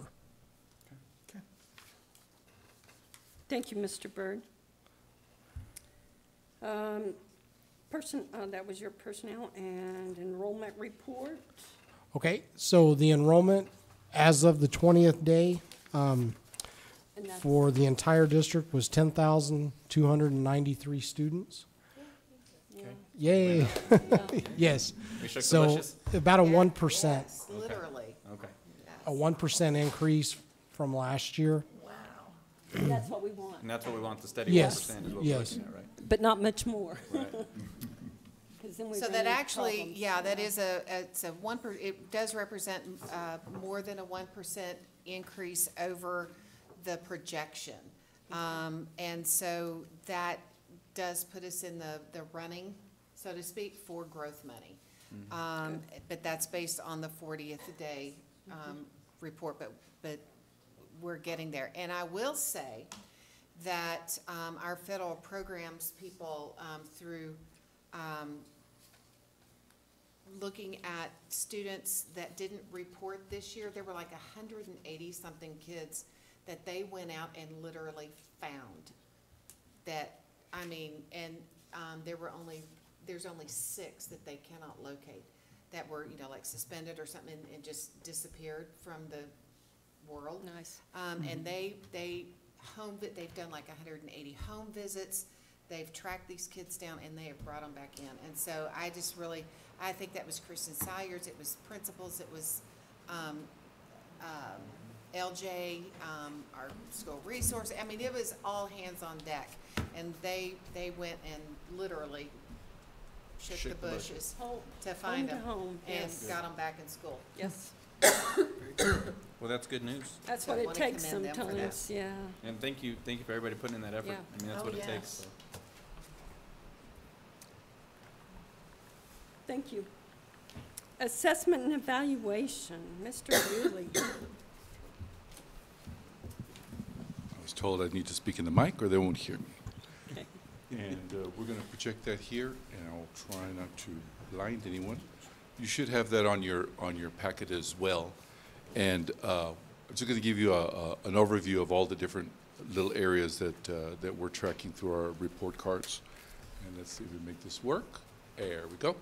Thank you, Mr. Byrd. That was your personnel and enrollment report. Okay, so the enrollment as of the 20th day And that's- for the entire district was 10,293 students. yeah. Yay. Yeah. Yes. We shook the So bushes? about a Yeah, 1%, yes, literally. Okay. a 1% increase from last year. Wow. And that's what we want, And that's what we want, the steady Yes, 1% is what we're yes. looking at, right? but not much more. Right. 'Cause then we So run that into actually, problems. yeah, that is it's a it does represent, more than a 1% increase over the projection. And so that does put us in the running, so to speak, for growth money. But that's based on the 40th day, report, but we're getting there. And I will say that, our federal programs people, through, looking at students that didn't report this year, there were like 180-something kids that they went out and literally found. That, I mean, and there's only 6 that they cannot locate, that were, like suspended or something and just disappeared from the world. Nice. And they've done like 180 home visits. They've tracked these kids down and they have brought them back in. And so I think that was Kristen Salyers, it was principals, it was, LJ, our school resource. I mean, it was all hands on deck. And they went and literally shook the bushes Home- to find home to them home, and yes. got them back in school. Yes, Well, that's good news. that's So what I it wanna takes commend them for that. sometimes, yeah. And thank you for everybody putting in that effort. Yeah. I mean, that's Oh, what it yes. takes, so. Thank you. Assessment and evaluation, Mr. Dooley. I was told I need to speak in the mic or they won't hear me. Okay. And we're going to project that here, and I'll try not to blind anyone. You should have that on your packet as well. And I'm just going to give you an overview of all the different little areas that we're tracking through our report cards. And let's see if we make this work. There we go.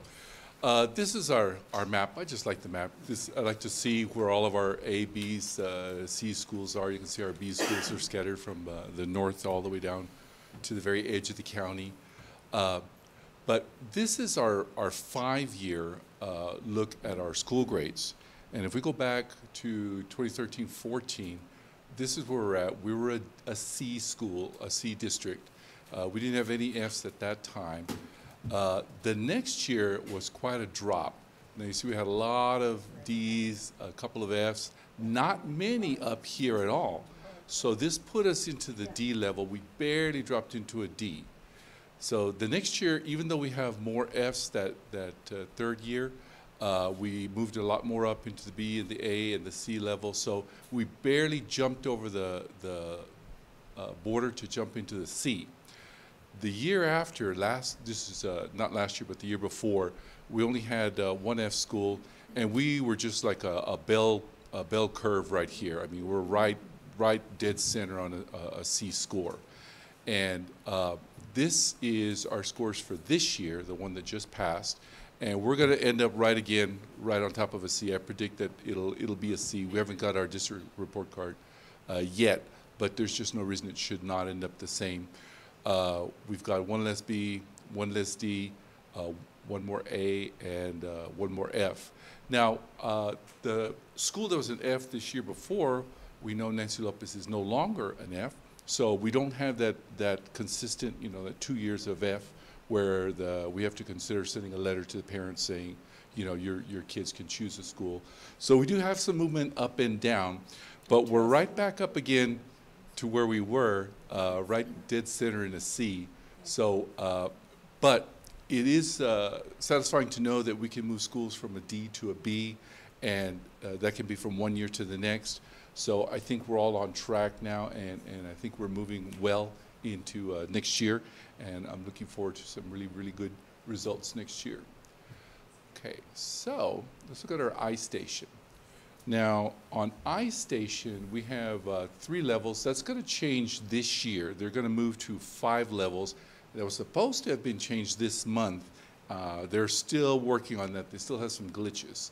This is our map. I just like the map. I like to see where all of our A, B's, C schools are. You can see our B schools are scattered from the north all the way down to the very edge of the county. But this is our 5-year look at our school grades. And if we go back to 2013-14, this is where we're at. We were a C school, a C district. We didn't have any Fs at that time. The next year was quite a drop. Now you see we had a lot of Ds, a couple of Fs, not many up here at all. So this put us into the D level. We barely dropped into a D. So the next year, even though we have more Fs that third year, we moved a lot more up into the B and the A and the C level. So we barely jumped over the border to jump into the C. The year after, this is not last year, but the year before, we only had one F school, and we were just like a bell curve right here. I mean, we're right dead center on a C score. And this is our scores for this year, the one that just passed, and we're going to end up right on top of a C. I predict that it'll be a C. We haven't got our district report card yet, but there's just no reason it should not end up the same. We've got one less B, one less D, one more A, and one more F. Now, the school that was an F this year before, we know Nancy Lopez is no longer an F, so we don't have that consistent, that 2 years of F where we have to consider sending a letter to the parents saying, your kids can choose a school. So we do have some movement up and down, but we're right back up again to where we were, right dead center in a C. So, but it is satisfying to know that we can move schools from a D to a B, and that can be from one year to the next. So I think we're all on track now, and I think we're moving well into next year, and I'm looking forward to some really, really good results next year. Okay, so let's look at our iStation. Now, on iStation, we have 3 levels. That's going to change this year. They're going to move to 5 levels. That was supposed to have been changed this month. They're still working on that. They still have some glitches.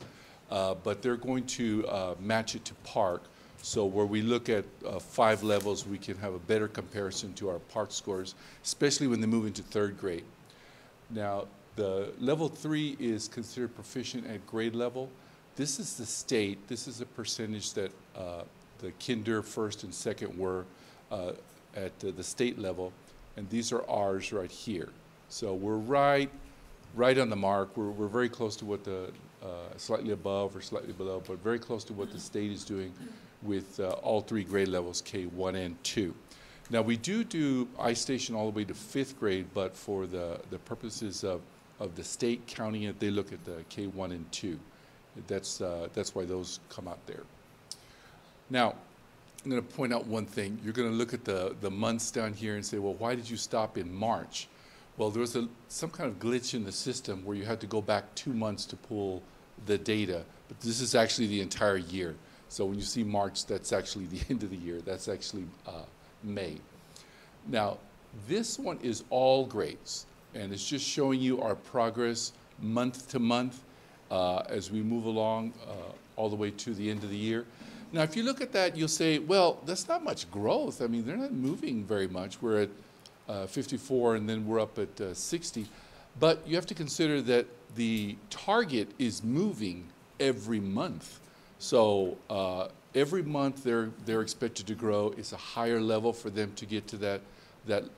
But they're going to match it to Park. So where we look at 5 levels, we can have a better comparison to our Park scores, especially when they move into 3rd grade. Now, the level 3 is considered proficient at grade level. This is the state. This is a percentage that the kinder, 1st, and 2nd were at the state level, and these are ours right here. So we're right on the mark. We're very close to what the slightly above or slightly below, but very close to what the state is doing with all 3 grade levels, K1 and 2. Now we do iStation all the way to 5th grade, but for the purposes of the state counting it, they look at the K1 and 2. That's why those come out there. Now, I'm going to point out one thing. You're going to look at the months down here and say, well, why did you stop in March? Well, there was some kind of glitch in the system where you had to go back 2 months to pull the data, but this is actually the entire year. So when you see March, that's actually the end of the year. That's actually May. Now, this one is all grades, and it's just showing you our progress month to month as we move along all the way to the end of the year. Now, if you look at that, you'll say, well, that's not much growth. I mean, they're not moving very much. We're at 54, and then we're up at 60. But you have to consider that the target is moving every month. So every month they're expected to grow. It's a higher level for them to get to that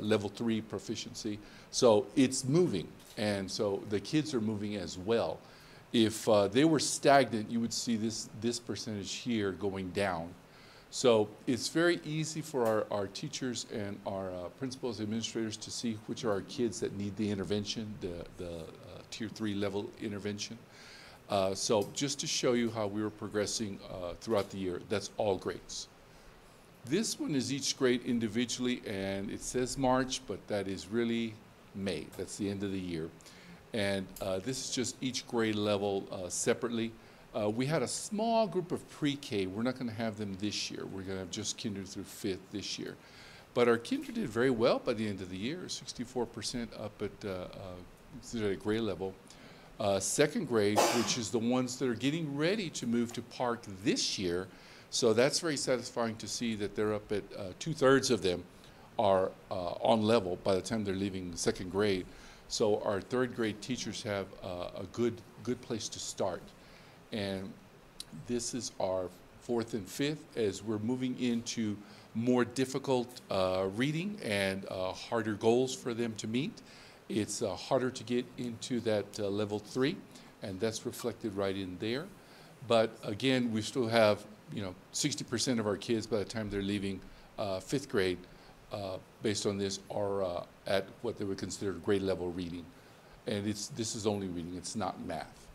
level 3 proficiency. So it's moving, and so the kids are moving as well. If they were stagnant, you would see this percentage here going down. So it's very easy for our teachers and our principals, administrators to see which are our kids that need the intervention, the tier 3 level intervention. So just to show you how we were progressing throughout the year, that's all grades. This one is each grade individually, and it says March, but that is really May. That's the end of the year. And this is just each grade level separately. We had a small group of pre-K. We're not going to have them this year. We're going to have just kinder through 5th this year. But our kinder did very well by the end of the year, 64% up at considered at grade level. second grade, which is the ones that are getting ready to move to Park this year. So that's very satisfying to see that they're up at 2/3 of them are on level by the time they're leaving second grade. So our third grade teachers have a good place to start. And this is our fourth and fifth as we're moving into more difficult reading and harder goals for them to meet. It's harder to get into that level 3, and that's reflected right in there. But again, we still have 60% of our kids by the time they're leaving fifth grade, based on this, are at what they would consider grade level reading, and this is only reading; it's not math.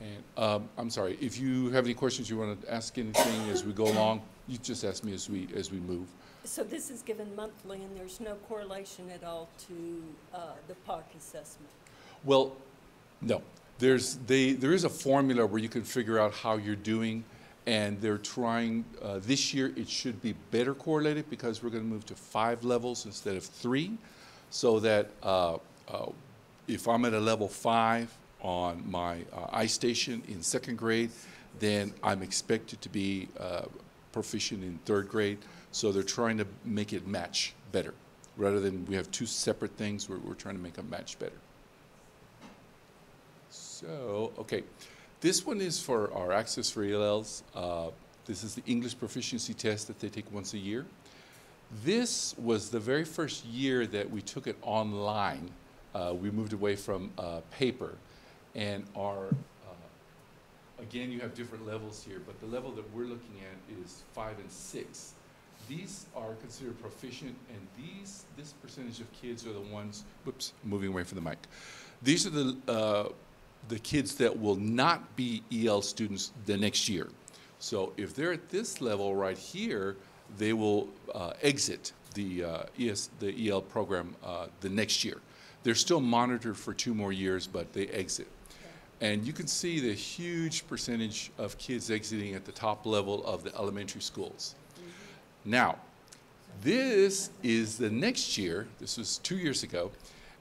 And I'm sorry, if you have any questions, you want to ask anything as we go along, you just ask me as we move. So this is given monthly, and there's no correlation at all to the PARC assessment? Well, no. There is a formula where you can figure out how you're doing, and they're trying, this year it should be better correlated because we're going to move to 5 levels instead of 3, so that if I'm at a level 5 on my iStation in second grade, then I'm expected to be proficient in third grade. So they're trying to make it match better. Rather than we have 2 separate things, we're trying to make them match better. So, okay. This one is for our Access for ELLs. This is the English proficiency test that they take once a year. This was the very first year that we took it online. We moved away from paper. And our, again, you have different levels here, but the level that we're looking at is 5 and 6. These are considered proficient, and this percentage of kids are the ones, whoops, moving away from the mic. These are the kids that will not be EL students the next year. So if they're at this level right here, they will exit the EL program the next year. They're still monitored for 2 more years, but they exit. And you can see the huge percentage of kids exiting at the top level of the elementary schools. Now, this is the next year, this was 2 years ago,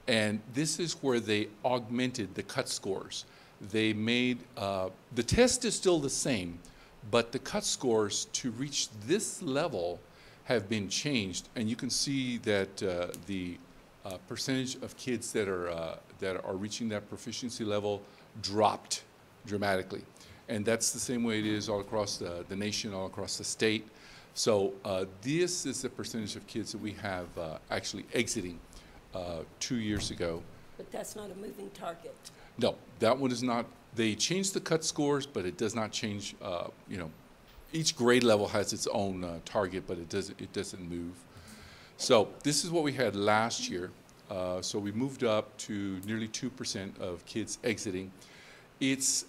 and this is where they augmented the cut scores. They made, the test is still the same, but the cut scores to reach this level have been changed, and you can see that the percentage of kids that are reaching that proficiency level dropped dramatically. And that's the same way it is all across the nation, all across the state. So this is the percentage of kids that we have actually exiting 2 years ago. But that's not a moving target. No, that one is not. They changed the cut scores, but it does not change, each grade level has its own target, but it doesn't move. So this is what we had last year. So we moved up to nearly 2% of kids exiting. It's,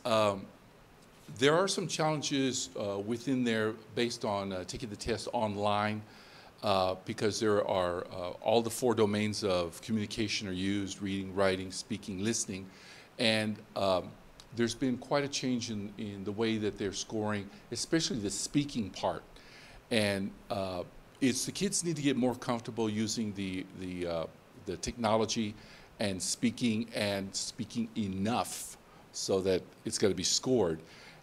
there are some challenges within there based on taking the test online because there are all the 4 domains of communication are used: reading, writing, speaking, listening. And there's been quite a change in the way that they're scoring, especially the speaking part. And it's the kids need to get more comfortable using the technology and speaking enough so that it's got to be scored.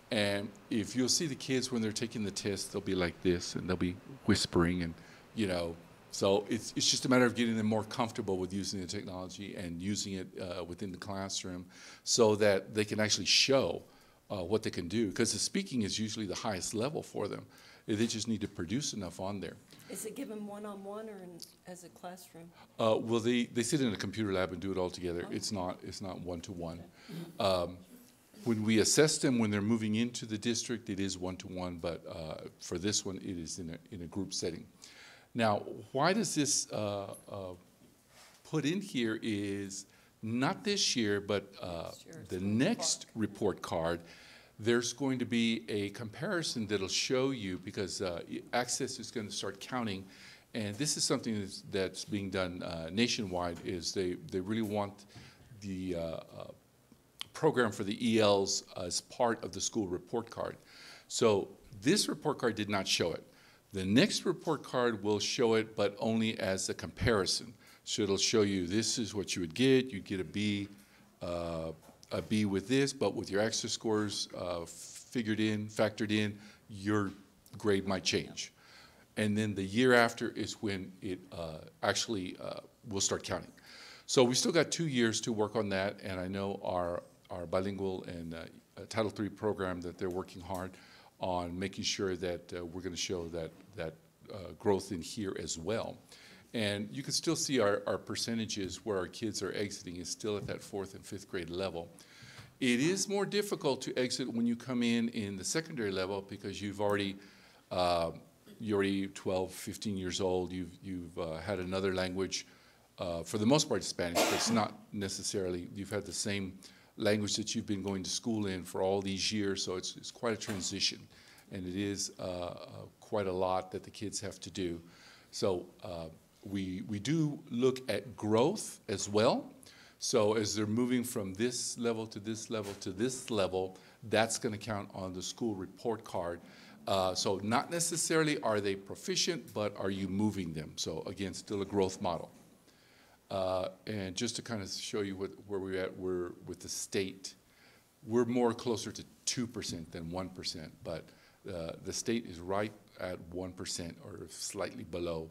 And if you'll see the kids when they're taking the test, they'll be like this and they'll be whispering, and so it's just a matter of getting them more comfortable with using the technology and using it within the classroom so that they can actually show what they can do, because the speaking is usually the highest level for them. They just need to produce enough on there. Is it given one-on-one or as a classroom? Well, they sit in a computer lab and do it all together. Oh. It's not one-to-one. Okay. When we assess them when they're moving into the district, it is one-to-one, but for this one, it is in a group setting. Now, why does this put in here is not this year, but the next report card. There's going to be a comparison that'll show you, because Access is going to start counting, and this is something that's being done nationwide, is they really want the program for the ELs as part of the school report card. So this report card did not show it. The next report card will show it, but only as a comparison. So it'll show you this is what you would get. You'd get a B, a B with this, but with your extra scores factored in, your grade might change. And then the year after is when it actually will start counting. So we still got 2 years to work on that, and I know our bilingual and Title III program that they're working hard on making sure that we're going to show that growth in here as well. And you can still see our percentages where our kids are exiting is still at that 4th and 5th grade level. It is more difficult to exit when you come in the secondary level because you're already 12, 15 years old. You've had another language, for the most part Spanish, but it's not necessarily, you've had the same language that you've been going to school in for all these years, so it's quite a transition. And it is quite a lot that the kids have to do. So we do look at growth as well. So as they're moving from this level to this level to this level, that's going to count on the school report card. So not necessarily are they proficient, but are you moving them? So again, still a growth model. And just to kind of show you where we're at, we're with the state. We're more closer to 2% than 1%, but the state is right at 1% or slightly below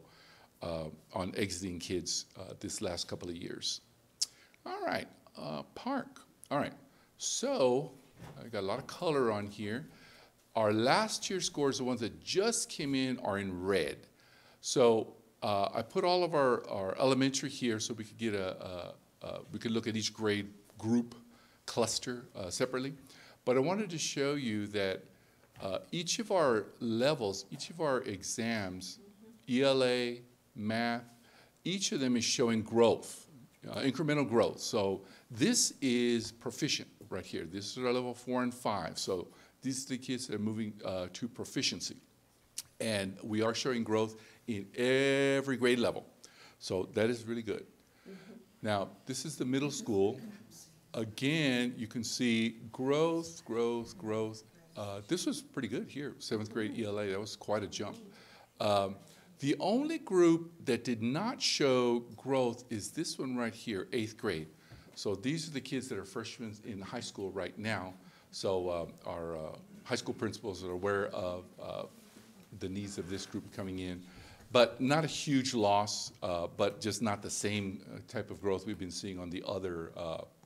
on exiting kids this last couple of years. All right, Park. All right, so I got a lot of color on here. Our last year scores, the ones that just came in, are in red. So I put all of our elementary here so we could get we could look at each grade group cluster separately. But I wanted to show you that each of our levels, each of our exams, ELA, math, each of them is showing growth, incremental growth. So this is proficient right here. This is our level 4 and 5. So these are the kids that are moving to proficiency. And we are showing growth in every grade level. So that is really good. Now, this is the middle school. Again, you can see growth, growth, growth. This was pretty good here, 7th grade ELA. That was quite a jump. The only group that did not show growth is this one right here, 8th grade. So these are the kids that are freshmen in high school right now. So our high school principals are aware of the needs of this group coming in. But not a huge loss, but just not the same type of growth we've been seeing on the other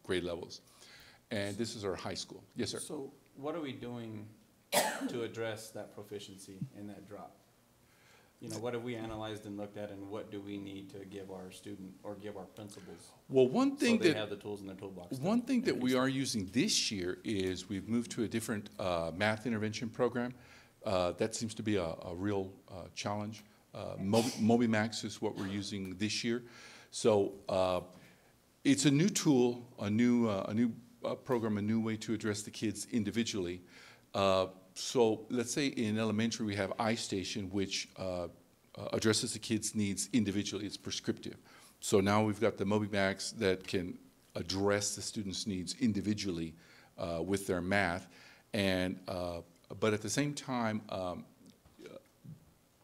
grade levels. And this is our high school. Yes, sir. So what are we doing to address that proficiency and that drop? You know, what have we analyzed and looked at, and what do we need to give our student or give our principals? Well, one thing so they have the tools in their toolbox. One thing that we are using this year is we've moved to a different math intervention program. That seems to be a real challenge. MobiMax is what we're using this year. So it's a new tool, a new program, a new way to address the kids individually. So let's say in elementary we have iStation, which addresses the kids' needs individually. It's prescriptive. So now we've got the MobiMax that can address the students' needs individually with their math. And but at the same time,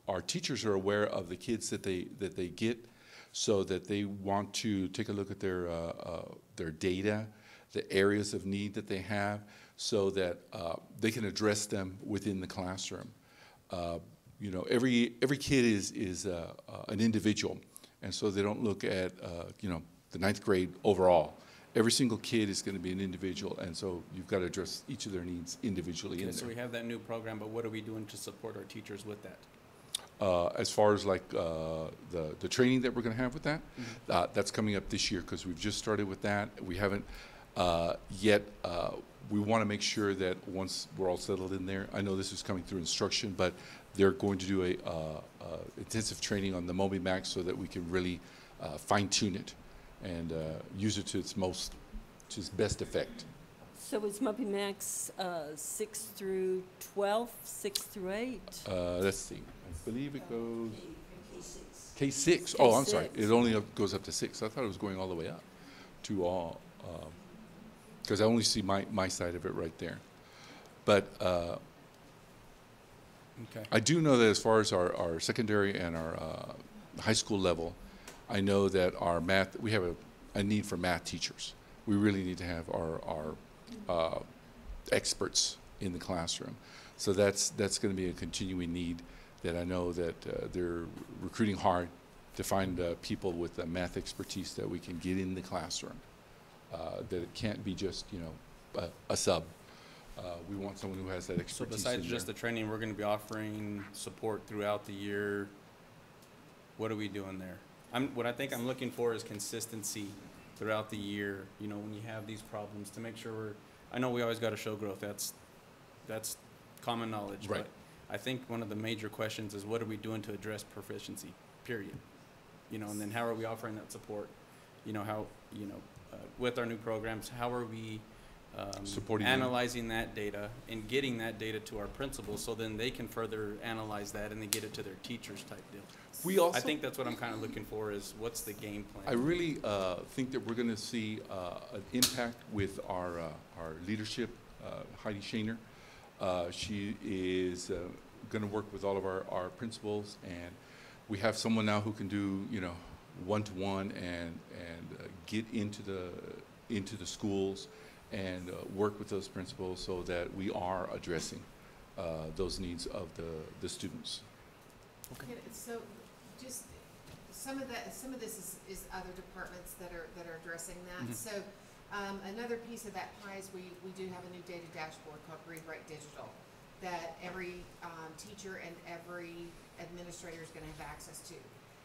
our teachers are aware of the kids that they get, so that they want to take a look at their data, the areas of need that they have, so that they can address them within the classroom. You know, every kid is an individual, and so they don't look at you know, the 9th grade overall. Every single kid is going to be an individual, and so you've got to address each of their needs individually. Okay, so we have that new program, but what are we doing to support our teachers with that? As far as like the training that we're going to have with that, that's coming up this year because we've just started with that. We haven't yet. We want to make sure that once we're all settled in there, I know this is coming through instruction, but they're going to do a intensive training on the MobiMax so that we can really fine tune it and use it to its best effect. So is MobiMax 6 through 12, 6 through 8? Let's see. I believe it goes K6. Oh, I'm sorry. It only goes up to 6. I thought it was going all the way up to all, because I only see my side of it right there. But okay. I do know that as far as our secondary and our high school level, I know that our math, we have a need for math teachers. we really need to have our experts in the classroom. So that's going to be a continuing need that I know that they're recruiting hard to find people with math expertise that we can get in the classroom. That it can't be just, you know, a sub. We want someone who has that So expertise. besides in just the there. training, we're gonna be offering support throughout the year. What are we doing there? What I think I'm looking for is consistency throughout the year, you know, when you have these problems, to make sure I know we always gotta show growth, that's common knowledge. Right. But I think one of the major questions is what are we doing to address proficiency, period? You know, and then how are we offering that support? You know, how, you know, with our new programs, how are we Supporting them. analyzing that data and getting that data to our principals so then they can further analyze that and then get it to their teachers type deal. We also, I think that's what I'm kind of looking for is what's the game plan? I really think that we're going to see an impact with our leadership, Heidi Shaner. She is going to work with all of our principals, and we have someone now who can do, you know, one-to-one and get into the schools and work with those principals so that we are addressing those needs of the students. Yeah, so just some of this is other departments that are addressing that. Mhm. So another piece of that pie is we do have a new data dashboard called Read Write Digital that every teacher and every administrator is going to have access to.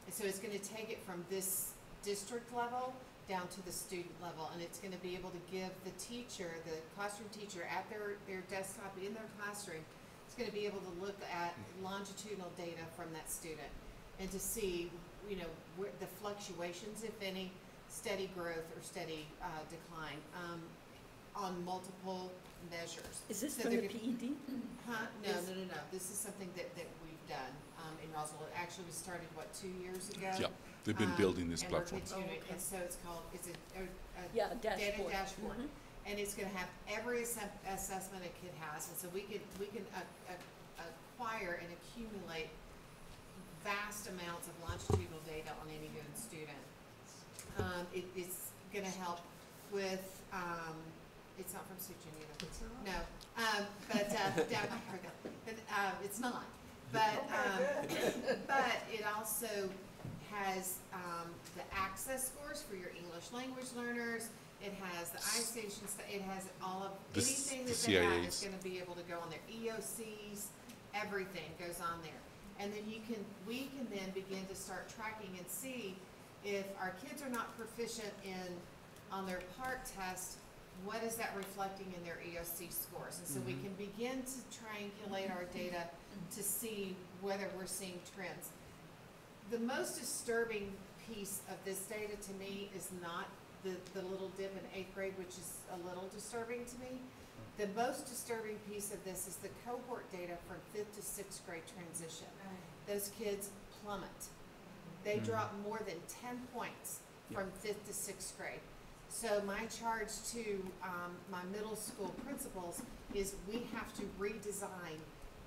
And so it's going to take it from this district level down to the student level, and it's going to be able to give the teacher, the classroom teacher at their desktop in their classroom, it's going to be able to look at longitudinal data from that student and to see, you know, where the fluctuations, if any, steady growth or steady decline on multiple measures. Is this So from they're the gonna- PED? Huh? No. This is something that we've done in Roswell. It actually was started, what, 2 years ago? Yeah, they've been building this and platform. We're continuing, and so it's called, it's a Yeah, data dashboard. dashboard. Mhm. And it's gonna have every assessment a kid has, and so we can acquire and accumulate vast amounts of longitudinal data on any given student. It's gonna help with, it's not from Suchin either. It's not? No, but, down, I heard that, but, it's not. But, but it also has, the access scores for your English language learners. It has the iStation, it has all of, The anything that the they have is CIAs. gonna be able to go on their EOCs, everything goes on there. And then we can then begin to start tracking and see if our kids are not proficient on their part test, what is that reflecting in their EOC scores? And so we can begin to triangulate our data to see whether we're seeing trends. The most disturbing piece of this data to me is not the little dip in 8th grade, which is a little disturbing to me. The most disturbing piece of this is the cohort data from 5th to 6th grade transition. Those kids plummet. They drop more than 10 points from 5th to 6th grade. So my charge to my middle school principals is we have to redesign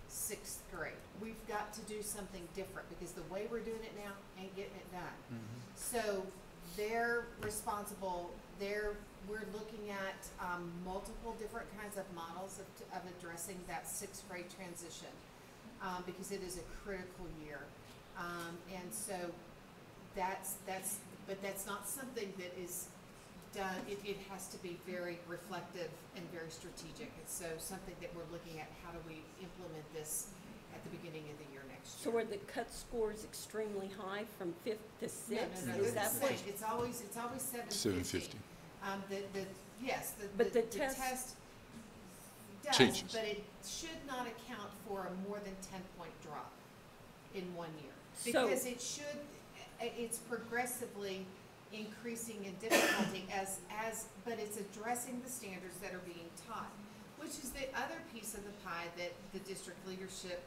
6th grade. We've got to do something different because the way we're doing it now ain't getting it done. So they're responsible, we're looking at multiple different kinds of models of addressing that 6th grade transition because it is a critical year. And so but that's not something that is done, it has to be very reflective and very strategic. And so something that we're looking at, how do we implement this at the beginning of the year next So year? are the cut scores extremely high from 5th to 6th? No, Is they're that the what? same. It's always 750. 750. Yes, But the the test- test does, Changes. but it should not account for a more than 10-point drop in 1 year. So- Because it's progressively increasing in difficulty but it's addressing the standards that are being taught, which is the other piece of the pie that the district leadership,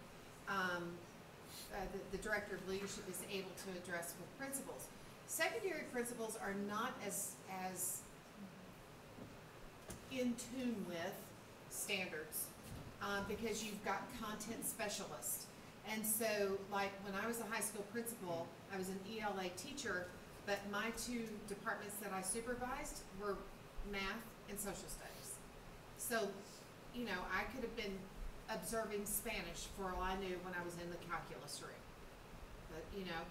the director of leadership is able to address with principals. Secondary principals are not as in tune with standards because you've got content specialists. And so, like, when I was a high school principal, I was an ELA teacher, but my 2 departments that I supervised were math, and social studies. So, you know, I could have been observing Spanish for all I knew when I was in the calculus room. But, you know,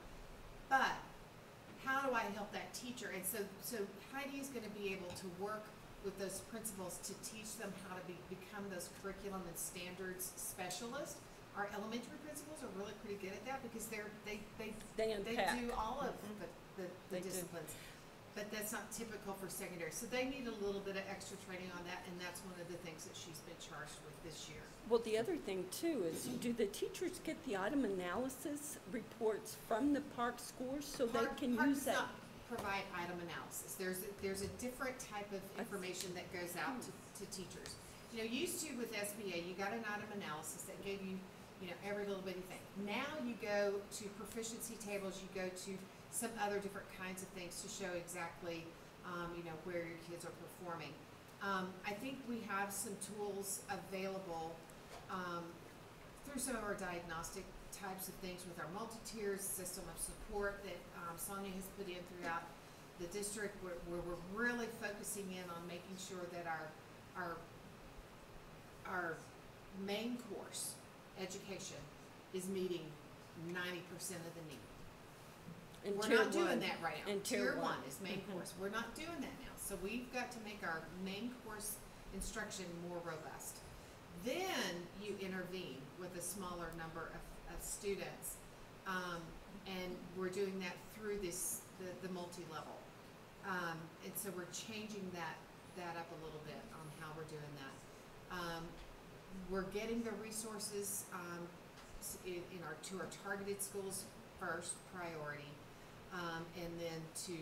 but how do I help that teacher? And so Heidi is going to be able to work with those principals to teach them how to become those curriculum and standards specialists. Our elementary principals are really pretty good at that because they do all of the disciplines. But that's not typical for secondary. So they need a little bit of extra training on that, and that's one of the things that she's been charged with this year. Well, the other thing too is, do the teachers get the item analysis reports from the Park scores so they can use that? Park does not provide item analysis. There's a different type of information that goes out to teachers. You know, used to with SBA, you got an item analysis that gave you, you know, every little bitty thing. Now you go to proficiency tables, you go to some other different kinds of things to show exactly, you know, where your kids are performing. I think we have some tools available through some of our diagnostic types of things with our multi-tier system of support that Sonia has put in throughout the district, where we're really focusing in on making sure that our main course education is meeting 90% of the need. And we're not doing that right now. And tier one is main course. We're not doing that now. So we've got to make our main course instruction more robust. Then you intervene with a smaller number of students, and we're doing that through the multi-level. And so we're changing that up a little bit on how we're doing that. We're getting the resources to our targeted schools first priority, and then to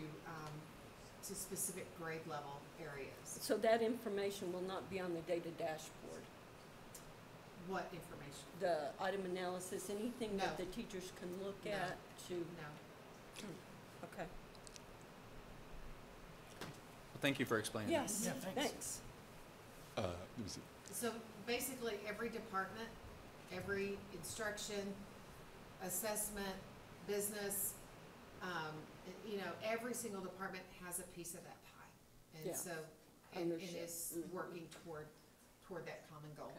specific grade level areas. So that information will not be on the data dashboard? What information? The item analysis, anything No. that the teachers can look at to? No. Okay. Well, thank you for explaining. Yes, Yeah, thanks. Let me see. So basically, every department, every instruction, assessment, business, you know, every single department has a piece of that pie. And Yeah. so, and Ownership. is working toward that common goal.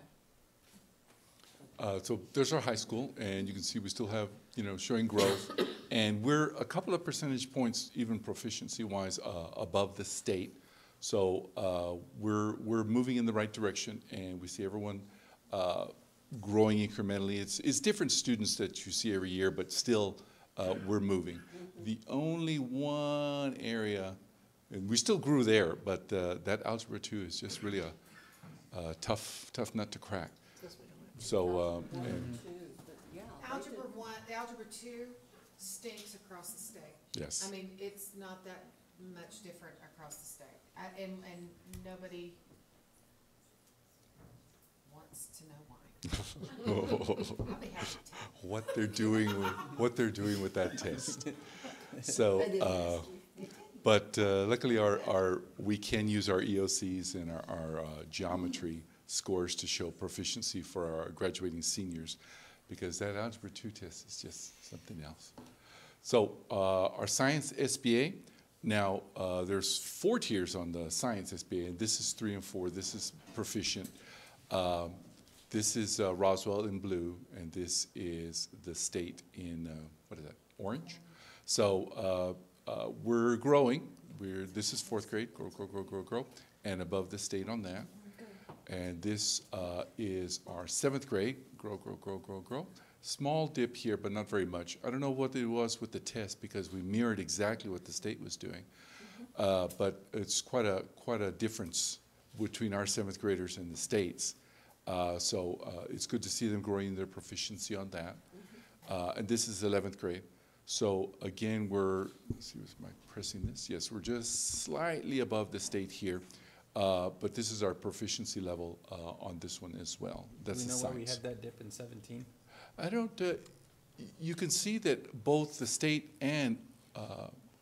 So there's our high school, and you can see we still have, you know, showing growth. And we're a couple of percentage points, even proficiency-wise, above the state. So we're moving in the right direction, and we see everyone growing incrementally. It's different students that you see every year, but still we're moving. The only one area, and we still grew there, but that Algebra 2 is just really a tough nut to crack. So, Algebra 1, Algebra 2 stinks across the state. yes. I mean, it's not that much different across the state. And nobody wants to know why. I'll be happy to tell. What they're doing with that test. So, but luckily we can use our EOCs and our geometry scores to show proficiency for our graduating seniors, because that Algebra 2 test is just something else. So our Science SBA, now there's 4 tiers on the Science SBA, and this is 3 and 4. This is proficient. This is Roswell in blue, and this is the state in, what is that, orange? So we're growing. This is 4th grade, grow, and above the state on that. And this is our 7th grade, grow. Small dip here, but not very much. I don't know what it was with the test, because we mirrored exactly what the state was doing. But it's quite a difference between our 7th graders and the states. So it's good to see them growing their proficiency on that. And this is 11th grade. So again, let's see, am I pressing this? Yes, we're just slightly above the state here. But this is our proficiency level on this one as well. That's Do we know the why we science. had that dip in 17? I don't, you can see that both the state and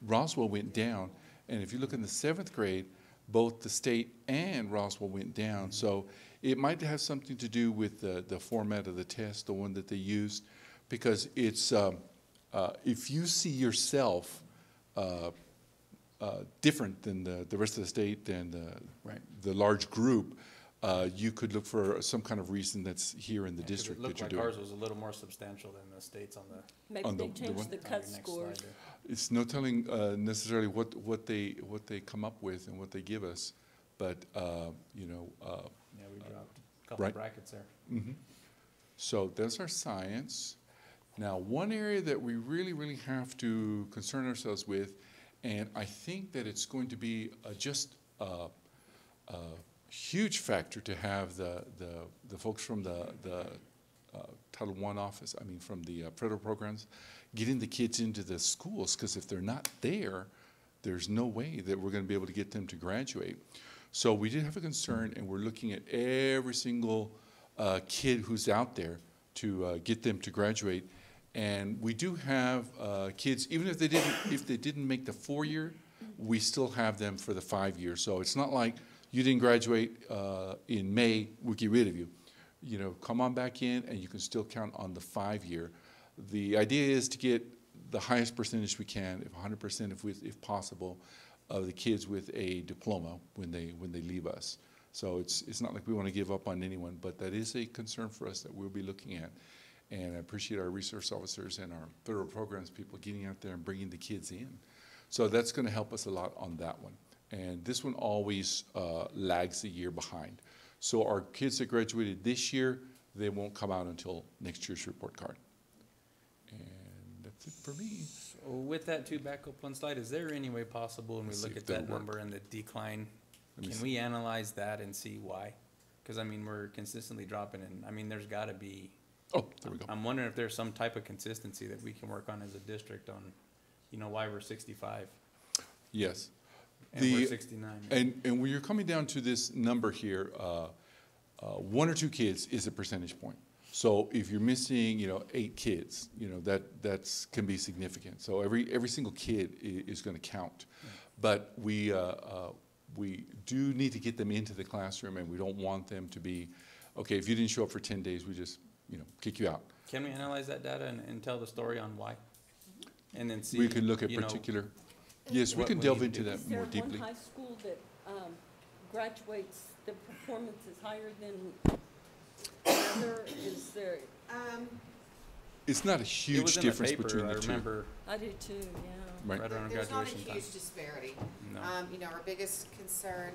Roswell went down. And if you look in the 7th grade, both the state and Roswell went down. So it might have something to do with the format of the test, the one that they used, because it's, if you see yourself different than the rest of the state and Right. the large group, you could look for some kind of reason that's here in the district that It you're looked like doing. ours was a little more substantial than the states on the. Maybe On they the changed one- the on your cut next scores. slide there. It's no telling necessarily what they come up with and what they give us, but you know. Yeah, we dropped a couple right. brackets there. Mhm. So that's our science. Now, one area that we really have to concern ourselves with, and I think that it's going to be just a huge factor to have the folks from the Title I office, I mean from the federal programs, getting the kids into the schools, because if they're not there, there's no way that we're going to be able to get them to graduate. So we did have a concern, and we're looking at every single kid who's out there to get them to graduate. And we do have kids, even if they didn't make the 4-year, we still have them for the 5-year. So it's not like you didn't graduate in May, we'll get rid of you. You know, come on back in, and you can still count on the 5-year. The idea is to get the highest percentage we can, if 100%, if possible, of the kids with a diploma when they leave us. So it's not like we want to give up on anyone, but that is a concern for us that we'll be looking at. And I appreciate our resource officers and our federal programs people getting out there and bringing the kids in. So that's going to help us a lot on that one. And this one always lags a year behind. So our kids that graduated this year, they won't come out until next year's report card. And that's it for me. So with that too, back up one slide, is there any way possible when we Let's look see at if that'll that work. number and the decline, Let me can see. we analyze that and see why? Because I mean, we're consistently dropping, and I mean, there's got to be. Oh, there we go. I'm wondering if there's some type of consistency that we can work on as a district on, you know, why we're 65 Yes. and we're 69. And when you're coming down to this number here, 1 or 2 kids is a percentage point. So if you're missing, you know, 8 kids, you know, that's can be significant. So every single kid is going to count. But we do need to get them into the classroom, and we don't want them to be, okay, if you didn't show up for 10 days, we just, you know, kick you out. Can we analyze that data and tell the story on why? And then see. We could look at you know, particular, yes, we what can we delve need to into do. that Is there more one deeply. high school that graduates, the performance is higher than another? Is there, It's not a It huge was in the difference paper, between I the two. remember, I do too, yeah. Right. right around There's not a graduation time. huge disparity. No. You know, our biggest concern,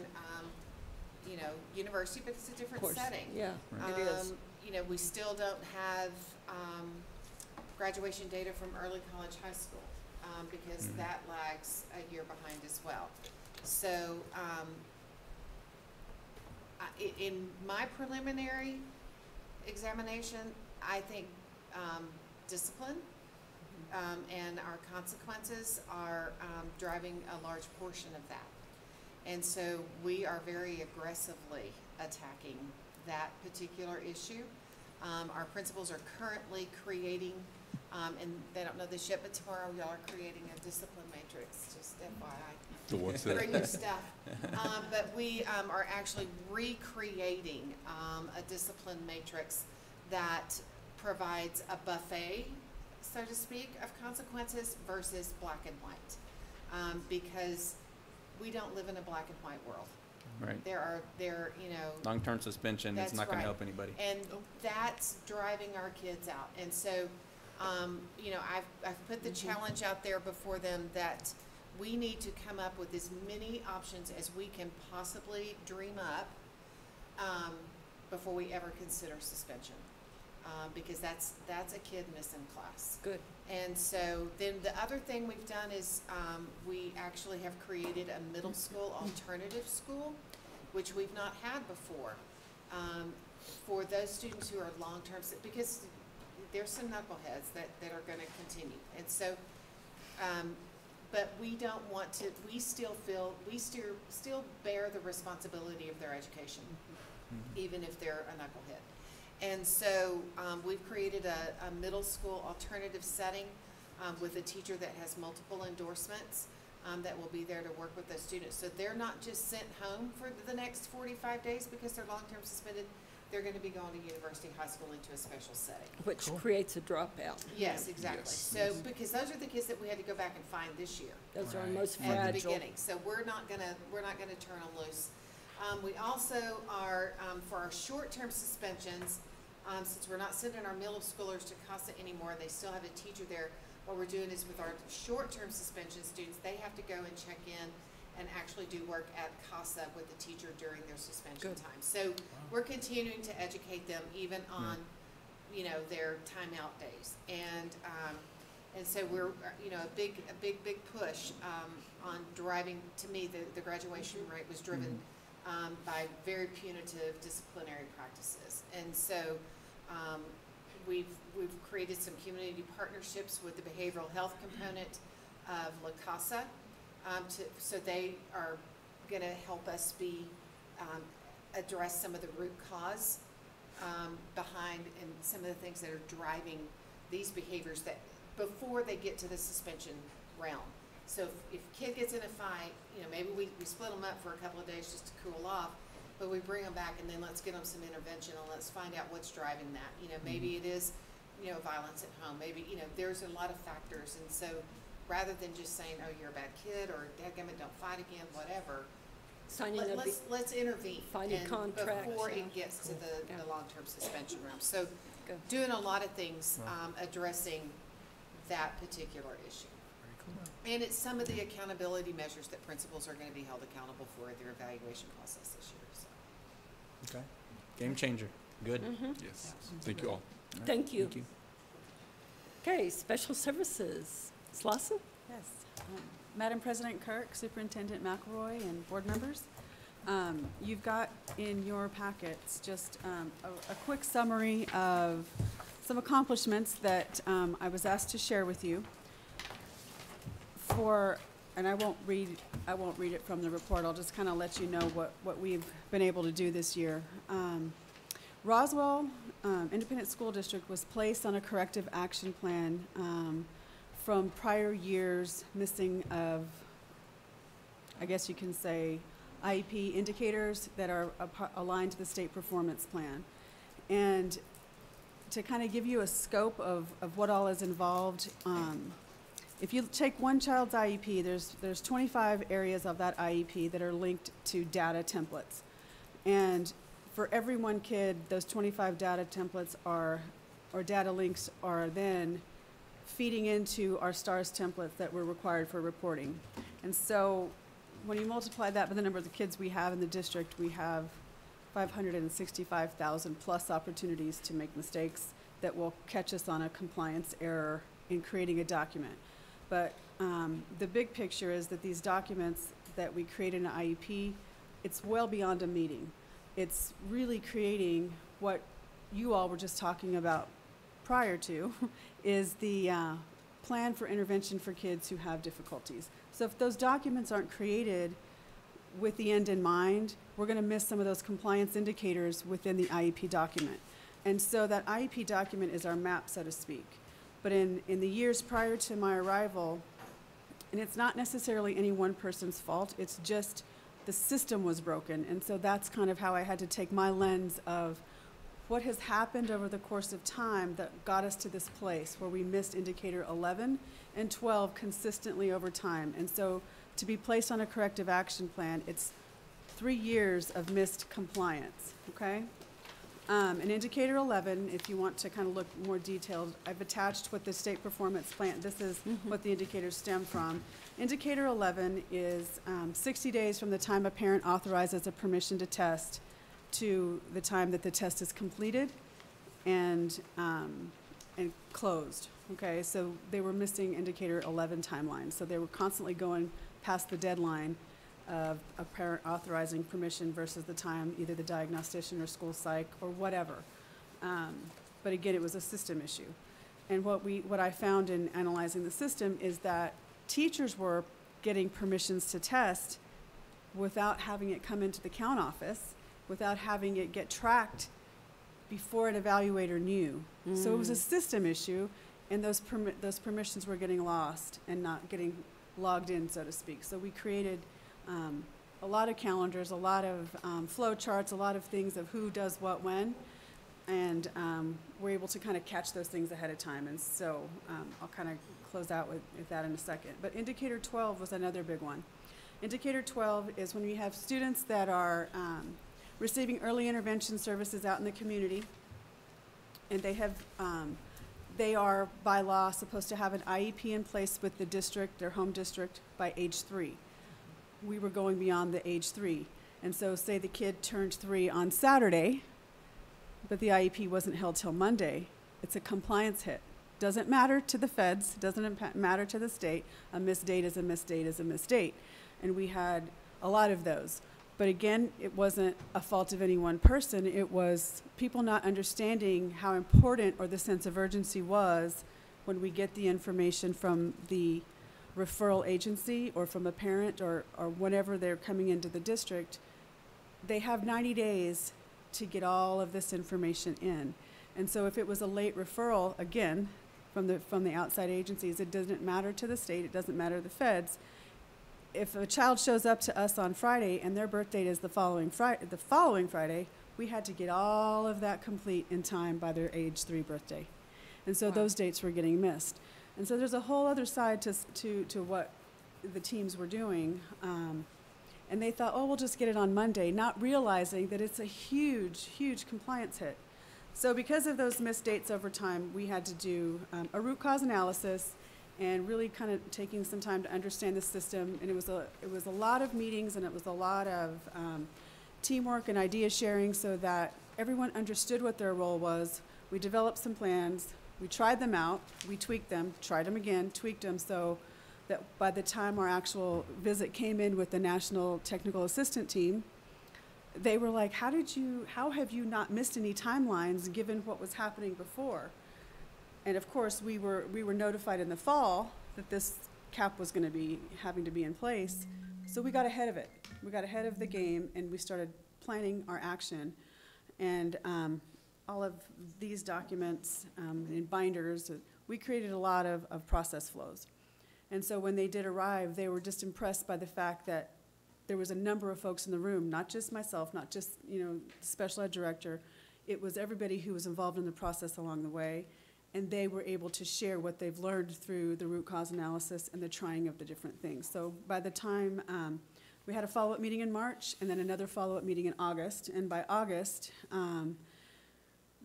you know, university, but it's a Of different course, setting. yeah, it is. You know, we still don't have graduation data from early college, high school, because Mhm. that lags a year behind as well. So, in my preliminary examination, I think discipline and our consequences are driving a large portion of that. And so we are very aggressively attacking that particular issue. Our principals are currently creating, and they don't know this yet, but tomorrow y'all are creating a discipline matrix, just FYI. The ones that- Bring your stuff. But we are actually recreating a discipline matrix that provides a buffet, so to speak, of consequences versus black and white. Because we don't live in a black and white world. Right. There, you know. Long-term suspension, it's That's not gonna right. help anybody. And that's driving our kids out. And so, you know, I've put the challenge out there before them that we need to come up with as many options as we can possibly dream up before we ever consider suspension. Because that's a kid missing class. Good. And so then the other thing we've done is we actually have created a middle school alternative school, which we've not had before, for those students who are long-term, because there's some knuckleheads that are going to continue. And so, but we don't want to, we still feel, we still bear the responsibility of their education, even if they're a knucklehead. And so we've created a middle school alternative setting with a teacher that has multiple endorsements that will be there to work with those students. So they're not just sent home for the next 45 days because they're long-term suspended. they're gonna be going to University High School into a special setting. Which creates a dropout. Yes, exactly. Yes. So, because those are the kids that we had to go back and find this year Those are our Right. most at the fragile. beginning. So we're not gonna turn them loose. We also are, for our short-term suspensions, since we're not sending our middle schoolers to CASA anymore, and they still have a teacher there, what we're doing is with our short-term suspension students, they have to go and check in and actually do work at CASA with the teacher during their suspension Good. time. So we're continuing to educate them even on, their timeout days. And so we're, a big push, on driving, to me, the graduation rate was driven, by very punitive disciplinary practices. And so, we've created some community partnerships with the behavioral health component of La Casa, so they are gonna help us address some of the root cause, behind, and some of the things that are driving these behaviors that, before they get to the suspension realm. So if a kid gets in a fight, maybe we split them up for a couple of days just to cool off, but we bring them back and then let's get them some intervention and let's find out what's driving that. Maybe it is, violence at home. Maybe, there's a lot of factors. And so rather than just saying, oh, you're a bad kid, or dadgummit, don't fight again, whatever, let's intervene. Finding and contracts, before yeah. it gets to the Yeah. long-term suspension realm. So Good. doing a lot of things, addressing that particular issue. Very cool. And it's some of the accountability measures that principals are going to be held accountable for in their evaluation process this year, so. Okay. Game changer. Good. Yes. Thank you all. All right. Thank you. Thank you. Okay, special services. Ms. Lawson? Yes. Madam President Kirk, Superintendent McElroy, and board members, you've got in your packets just a quick summary of some accomplishments that I was asked to share with you. And I won't read it from the report. I'll just kind of let you know what we've been able to do this year. Roswell Independent School District was placed on a corrective action plan from prior years missing of, I guess you can say, IEP indicators that are aligned to the state performance plan. And to kind of give you a scope of what all is involved, if you take one child's IEP, there's 25 areas of that IEP that are linked to data templates. And for every one kid, those 25 data templates or data links are then feeding into our STARS templates that were required for reporting. And so when you multiply that by the number of the kids we have in the district, we have 565,000 plus opportunities to make mistakes that will catch us on a compliance error in creating a document. But the big picture is that these documents that we create in an IEP, it's well beyond a meeting. It's really creating what you all were just talking about prior to, is the plan for intervention for kids who have difficulties. So if those documents aren't created with the end in mind, we're going to miss some of those compliance indicators within the IEP document. And so that IEP document is our map, so to speak. But in the years prior to my arrival, and it's not necessarily any one person's fault, it's just the system was broken. And so that's kind of how I had to take my lens of what has happened over the course of time that got us to this place where we missed indicator 11 and 12 consistently over time. And so to be placed on a corrective action plan, it's 3 years of missed compliance, okay? And indicator 11, if you want to kind of look more detailed, I've attached what the state performance plan, this is what the indicators stem from. Indicator 11 is 60 days from the time a parent authorizes a permission to test to the time that the test is completed and closed, okay? So they were missing indicator 11 timeline. So they were constantly going past the deadline of a parent authorizing permission versus the time either the diagnostician or school psych or whatever. But again, it was a system issue. And what I found in analyzing the system is that teachers were getting permissions to test without having it come into the count office, without having it get tracked before an evaluator knew. So it was a system issue, and those permissions were getting lost and not getting logged in, so to speak. So we created a lot of calendars, a lot of flow charts, a lot of things of who does what when. And we're able to kind of catch those things ahead of time. And so I'll kind of close out with that in a second. But Indicator 12 was another big one. Indicator 12 is when we have students that are receiving early intervention services out in the community, and they are by law supposed to have an IEP in place with the district, their home district, by age 3. We were going beyond the age 3. And so say the kid turned 3 on Saturday, but the IEP wasn't held till Monday, it's a compliance hit. Doesn't matter to the feds, doesn't matter to the state. A missed date is a missed date is a missed date. And we had a lot of those. But again, it wasn't a fault of any one person. It was people not understanding how important or the sense of urgency was when we get the information from the referral agency or from a parent or whenever they're coming into the district. They have 90 days to get all of this information in. And so if it was a late referral, again, from the outside agencies, it doesn't matter to the state, it doesn't matter to the feds. If a child shows up to us on Friday and their birth date is the following Friday, we had to get all of that complete in time by their age 3 birthday. And so those dates were getting missed. And so there's a whole other side to what the teams were doing. And they thought, oh, we'll just get it on Monday, not realizing that it's a huge, huge compliance hit. So because of those missed dates over time, we had to do a root cause analysis and really kind of taking some time to understand the system. And it was a lot of meetings, and it was a lot of teamwork and idea sharing so that everyone understood what their role was. We developed some plans, we tried them out, we tweaked them, tried them again, tweaked them, so that by the time our actual visit came in with the National Technical Assistant team, they were like, how have you not missed any timelines given what was happening before? And of course, we were notified in the fall that this cap was going to be having to be in place, so we got ahead of it. We got ahead of the game, and we started planning our action. And all of these documents in binders, we created a lot of process flows. And so when they did arrive, they were just impressed by the fact that there was a number of folks in the room, not just myself, not just, the special ed director. It was everybody who was involved in the process along the way, and they were able to share what they've learned through the root cause analysis and the trying of the different things. So by the time we had a follow-up meeting in March and then another follow-up meeting in August, and by August,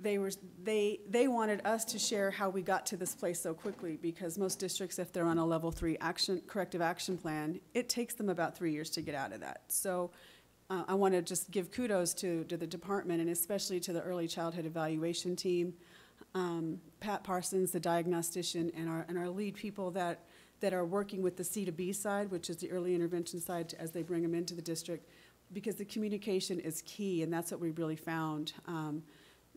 they wanted us to share how we got to this place so quickly, because most districts, if they're on a level 3 corrective action plan, it takes them about 3 years to get out of that. So I want to just give kudos to the department, and especially to the early childhood evaluation team, Pat Parsons, the diagnostician, and our lead people that are working with the C2B side, which is the early intervention side, as they bring them into the district, because the communication is key, and that's what we really found.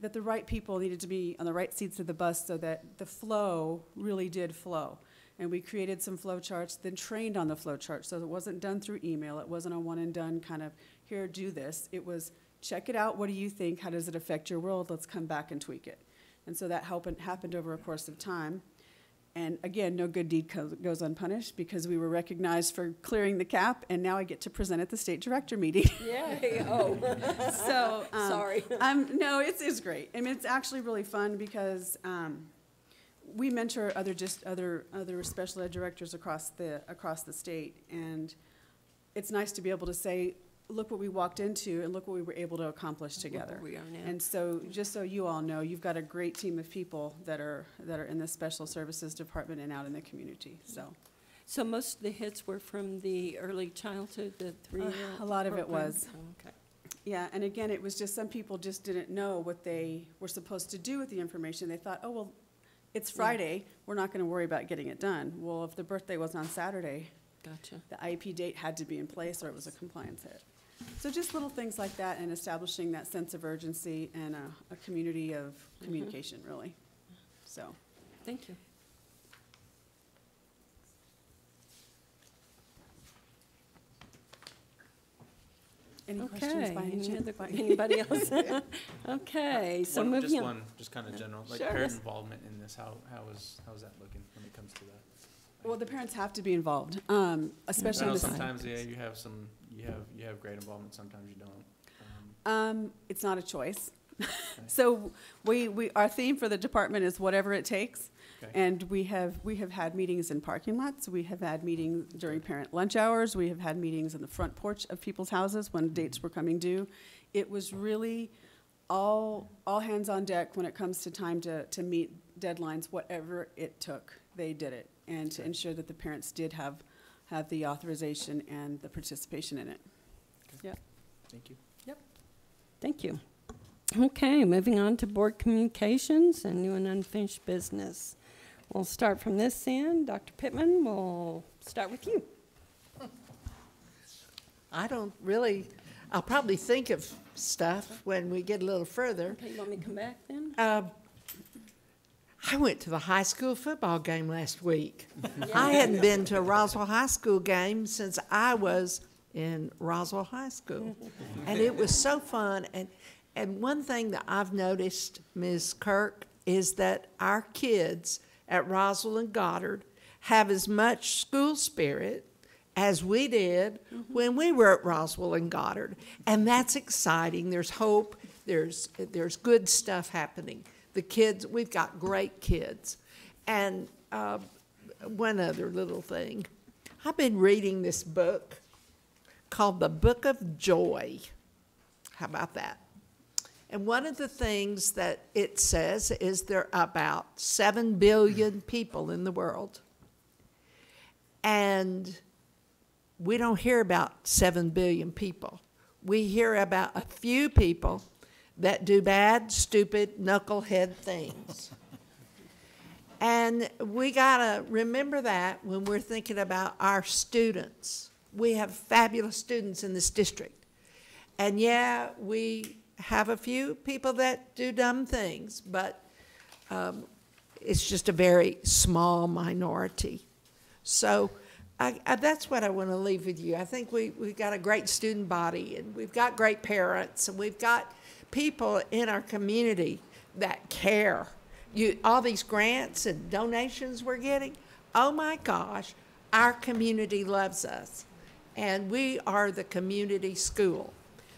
That the right people needed to be on the right seats of the bus so that the flow really did flow. And we created some flow charts, then trained on the flow chart. So it wasn't done through email. It wasn't a one and done kind of, here, do this. It was, check it out. What do you think? How does it affect your world? Let's come back and tweak it. And so that happened over a course of time. And again, no good deed goes unpunished, because we were recognized for clearing the cap, and now I get to present at the state director meeting. Yay! Oh, so sorry. No, it's great. I mean, it's actually really fun because we mentor other special ed directors across the state, and it's nice to be able to say, look what we walked into and look what we were able to accomplish together. We are now. And so, just so you all know, you've got a great team of people that are in the special services department and out in the community. So most of the hits were from the early childhood, the 3-year a lot of it program? was. Okay. Yeah, and again, it was just some people just didn't know what they were supposed to do with the information. They thought, oh, well, it's Friday, we're not going to worry about getting it done. Well, if the birthday was on Saturday, gotcha. The IEP date had to be in place, or it was a compliance hit. So just little things like that, and establishing that sense of urgency and a community of communication, really. So, thank you. Any questions by any chance? Anybody else? Okay, so moving on. Just kind of general, like Sure. parent involvement in this. How's that looking when it comes to that? Well, the parents have to be involved, especially I know in the sometimes, you have some you have great involvement, sometimes you don't. It's not a choice. So our theme for the department is whatever it takes. Okay. And we have had meetings in parking lots. We have had meetings during parent lunch hours. We have had meetings in the front porch of people's houses when dates were coming due. It was really all hands on deck when it comes to time to meet deadlines, whatever it took, they did it. And to ensure that the parents did have the authorization and the participation in it. Okay. Yep. Thank you. Yep. Thank you. Okay, moving on to board communications and new and unfinished business. We'll start from this end. Dr. Pittman, we'll start with you. I don't really, I'll probably think of stuff when we get a little further. Okay, you want me to come back then? I went to the high school football game last week. I hadn't been to a Roswell High School game since I was in Roswell High School. And it was so fun. And one thing that I've noticed, Ms. Kirk, is that our kids at Roswell and Goddard have as much school spirit as we did when we were at Roswell and Goddard. And that's exciting. There's hope. There's good stuff happening. The kids, we've got great kids. And one other little thing. I've been reading this book called The Book of Joy. How about that? And one of the things that it says is there are about 7 billion people in the world. And we don't hear about 7 billion people. We hear about a few people that do bad, stupid, knucklehead things. And we gotta remember that when we're thinking about our students. We have fabulous students in this district. And yeah, we have a few people that do dumb things, but it's just a very small minority. So that's what I want to leave with you. I think we've got a great student body, and we've got great parents, and we've got people in our community that care. All these grants and donations we're getting, oh my gosh, our community loves us, and we are the community school.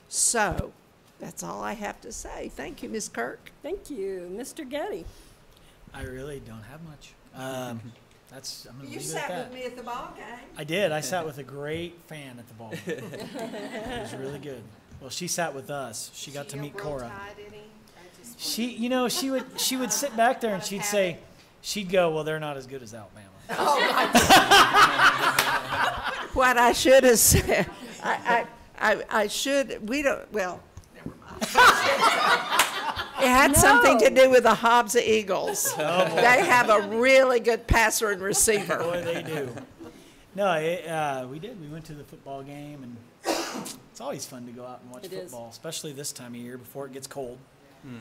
So that's all I have to say. Thank you, Ms. Kirk. Thank you. Mr. Getty. I really don't have much. I'm going to leave it at that. You sat with me at the ball game. I did. I sat with a great fan at the ball game. It was really good. Well, she sat with us. She got to meet Cora. She would sit back there and she'd go, well, they're not as good as Alabama. Oh my God. What I should have said, I should, we don't, well, never mind. It had something to do with the Hobbs Eagles. Oh, they have a really good passer and receiver. Boy, they do. No, we did. We went to the football game, and it's always fun to go out and watch football, especially this time of year before it gets cold. Mm-hmm.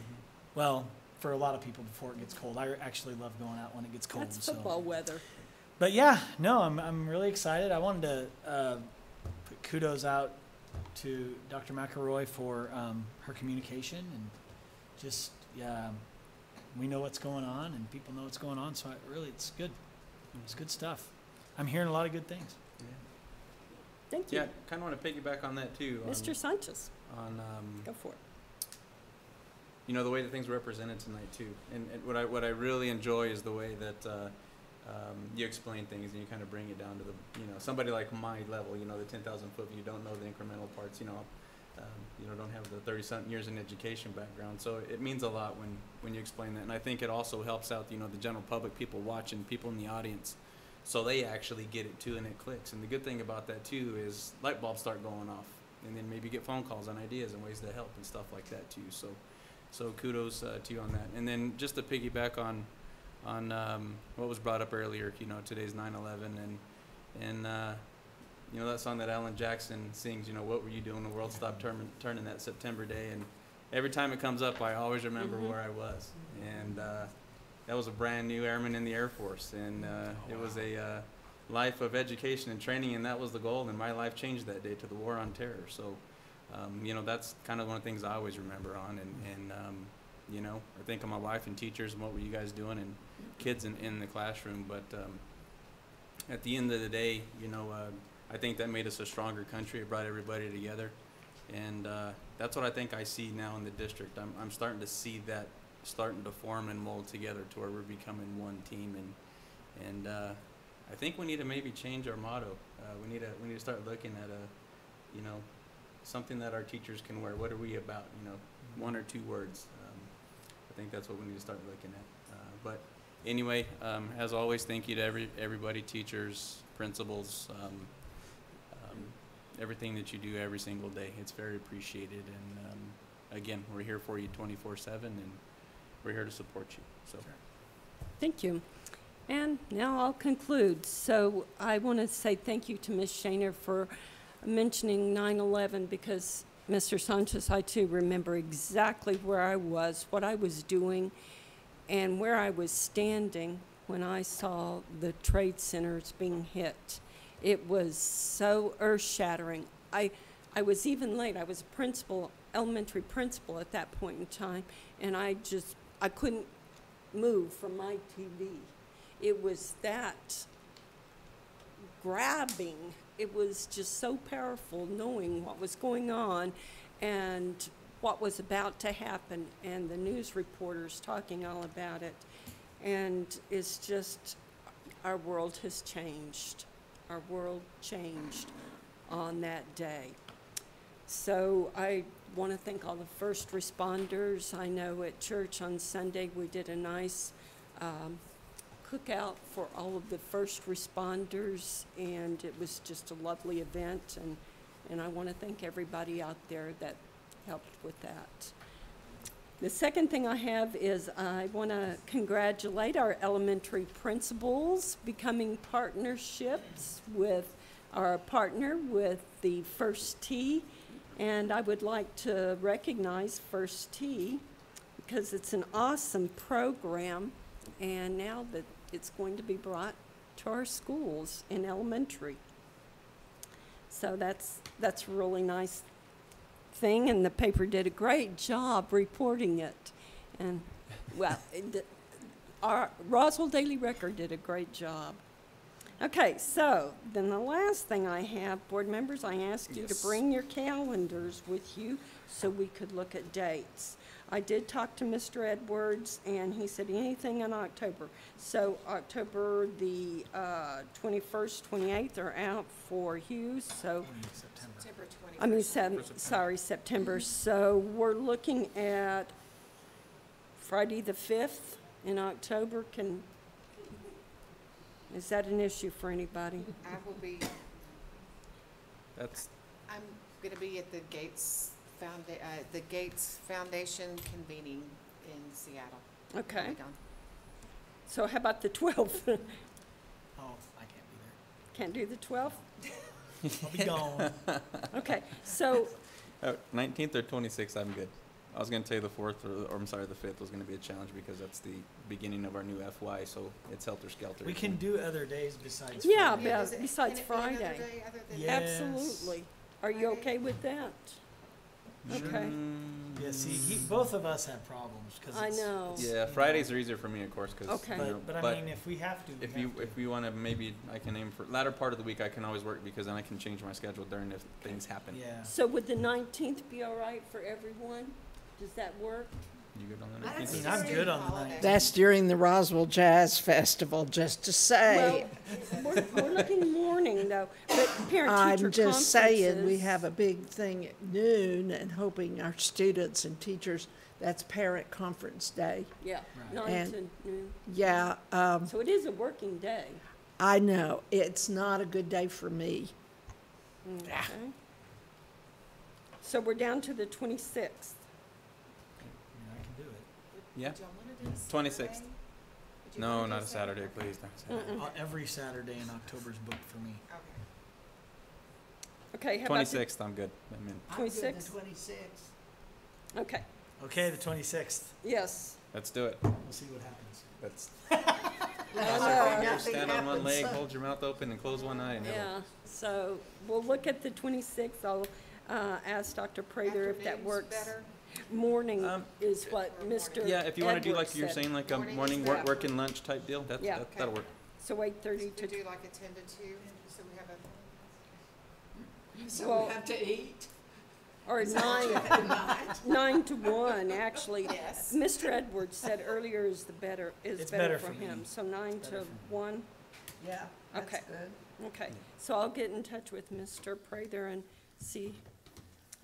Well, for a lot of people, before it gets cold. I actually love going out when it gets cold. That's football weather. But yeah, no, I'm really excited. I wanted to put kudos out to Dr. McElroy for her communication, and just we know what's going on and people know what's going on, so it's good. It's good stuff. I'm hearing a lot of good things. Yeah. Thank you. Yeah, kind of want to piggyback on that too. Mr. Sanchez. Go for it. You know, the way that things were represented tonight too, and what I really enjoy is the way that you explain things and you kind of bring it down to the somebody like my level. The 10,000 foot view, don't know the incremental parts. Don't have the 30-something years in education background, so it means a lot when you explain that. And I think it also helps out the general public, people watching, people in the audience, so they actually get it too and it clicks. And the good thing about that too is light bulbs start going off, and then maybe get phone calls on ideas and ways to help and stuff like that too. So kudos to you on that. And then just to piggyback on what was brought up earlier, today's 9/11 and that song that Alan Jackson sings, what were you doing? The world stopped turning that September day. And every time it comes up, I always remember where I was. And that was a brand new airman in the Air Force. And it was a life of education and training, and that was the goal. And my life changed that day to the war on terror. So, that's kind of one of the things I always remember on. And I think of my wife and teachers and what were you guys doing and kids in the classroom. But at the end of the day, I I think that made us a stronger country. It brought everybody together. And that's what I think I see now in the district. I'm starting to see that starting to form and mold together to where we're becoming one team. And I think we need to maybe change our motto. We need to start looking at something that our teachers can wear. What are we about? One or two words. I think that's what we need to start looking at. But anyway, as always, thank you to everybody, teachers, principals, everything that you do every single day. It's very appreciated. And again, we're here for you 24/7, and we're here to support you. So, Thank you. And now I'll conclude. So I want to say thank you to Ms. Shaner for mentioning 9/11, because Mr. Sanchez, I too remember exactly where I was, what I was doing, and where I was standing when I saw the trade centers being hit. It was so earth-shattering. I was even late. I was a principal, elementary principal at that point in time, and I couldn't move from my TV. It was that grabbing. It was just so powerful knowing what was going on and what was about to happen, and the news reporters talking all about it. And it's just, our world has changed. Our world changed on that day. So I want to thank all the first responders. I know at church on Sunday we did a nice cookout for all of the first responders, and it was just a lovely event, and I want to thank everybody out there that helped with that. The second thing I have is I want to congratulate our elementary principals becoming partnerships with our partner with the First Tee, and I would like to recognize First Tee because it's an awesome program, and now that it's going to be brought to our schools in elementary. So that's a really nice thing, and the paper did a great job reporting it. And, well, our Roswell Daily Record did a great job. Okay, so then the last thing I have, board members, I asked you to bring your calendars with you so we could look at dates. I did talk to Mr. Edwards, and he said anything in October. So October the 21st, 28th are out for Hughes. So September 21st. September. So we're looking at Friday the 5th in October. Is that an issue for anybody? I will be. I'm going to be at the Gates Foundation convening in Seattle. Okay. I'll be gone. So how about the 12th? Oh, I can't be there. Can't do the 12th? I'll be gone. Okay, so 19th or 26th, I'm good. I was going to tell you the 4th, or I'm sorry, the 5th was going to be a challenge because that's the beginning of our new FY, so it's helter-skelter. We can do other days besides yeah, Friday. besides Can it be another Friday. day other than Yes. Absolutely. Are you okay with that? Okay. Yeah, see, both of us have problems because I know. Yeah, Fridays are easier for me, of course, because. Okay. But I mean, if we have to, If you want to, maybe I can aim for latter part of the week. I can always work because then I can change my schedule during if things happen. Yeah. So would the 19th be all right for everyone? Does that work? You good on the That's 19th? I'm good on the holiday. 19th. That's during the Roswell Jazz Festival, just to say. Well, we're looking morning though, but parent-teacher I'm just saying, we conferences- have a big thing at noon and hoping our students and teachers, that's parent conference day. Yeah, Right. 9 And- to noon. Yeah, So it is a working day. I know, it's not a good day for me. Okay. So we're down to the 26th. I can do it. Yeah. Would y'all wanna do a 26th. Saturday? Would you No, wanna do not a Saturday, please. Not a Saturday. Every Saturday in October is booked for me. Okay. Okay, how about the 26th, I'm good. I'm in. 26th? 26th. Okay, Okay, the 26th. yes. Let's do it. We'll see what happens. Let's Nothing stand on one happens. leg, hold your mouth open, and close one eye. And it'll- Yeah, so we'll look at the 26th. I'll ask Dr. Prater if that Afternoon's works. better? Morning Um, is what Mr. Yeah, if you want to do like Edwards you're said. saying, like a Morning morning is work, better. work and lunch type deal, Yeah. that'll work. So 8:30 We to, do like a 10 to 2, so we have So Well- we have to eat? Or nine to one, actually. Yes. Mr. Edwards said earlier is better for him, so 9 to 1. Yeah, that's Okay. good. Okay, so I'll get in touch with Mr. Prather and see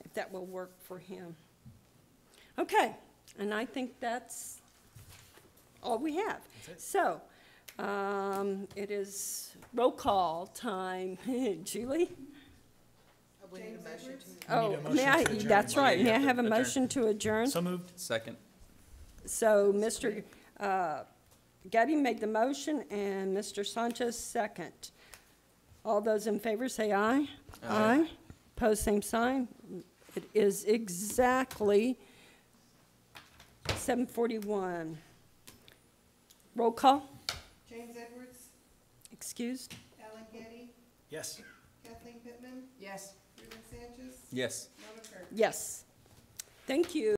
if that will work for him. Okay, and I think that's all we have. So, it is roll call time. Julie? Oh, may I, that's right, may I have a motion to adjourn? So moved. Second. So Mr. Gaddy made the motion and Mr. Sanchez second. All those in favor say aye. Aye. Pose same sign. It is exactly 7:41. Roll call, James Edwards, excused. Alan Getty, Yes. Kathleen Pittman, Yes. Ruben Sanchez, Yes. Mona Kirk. Yes. Thank you.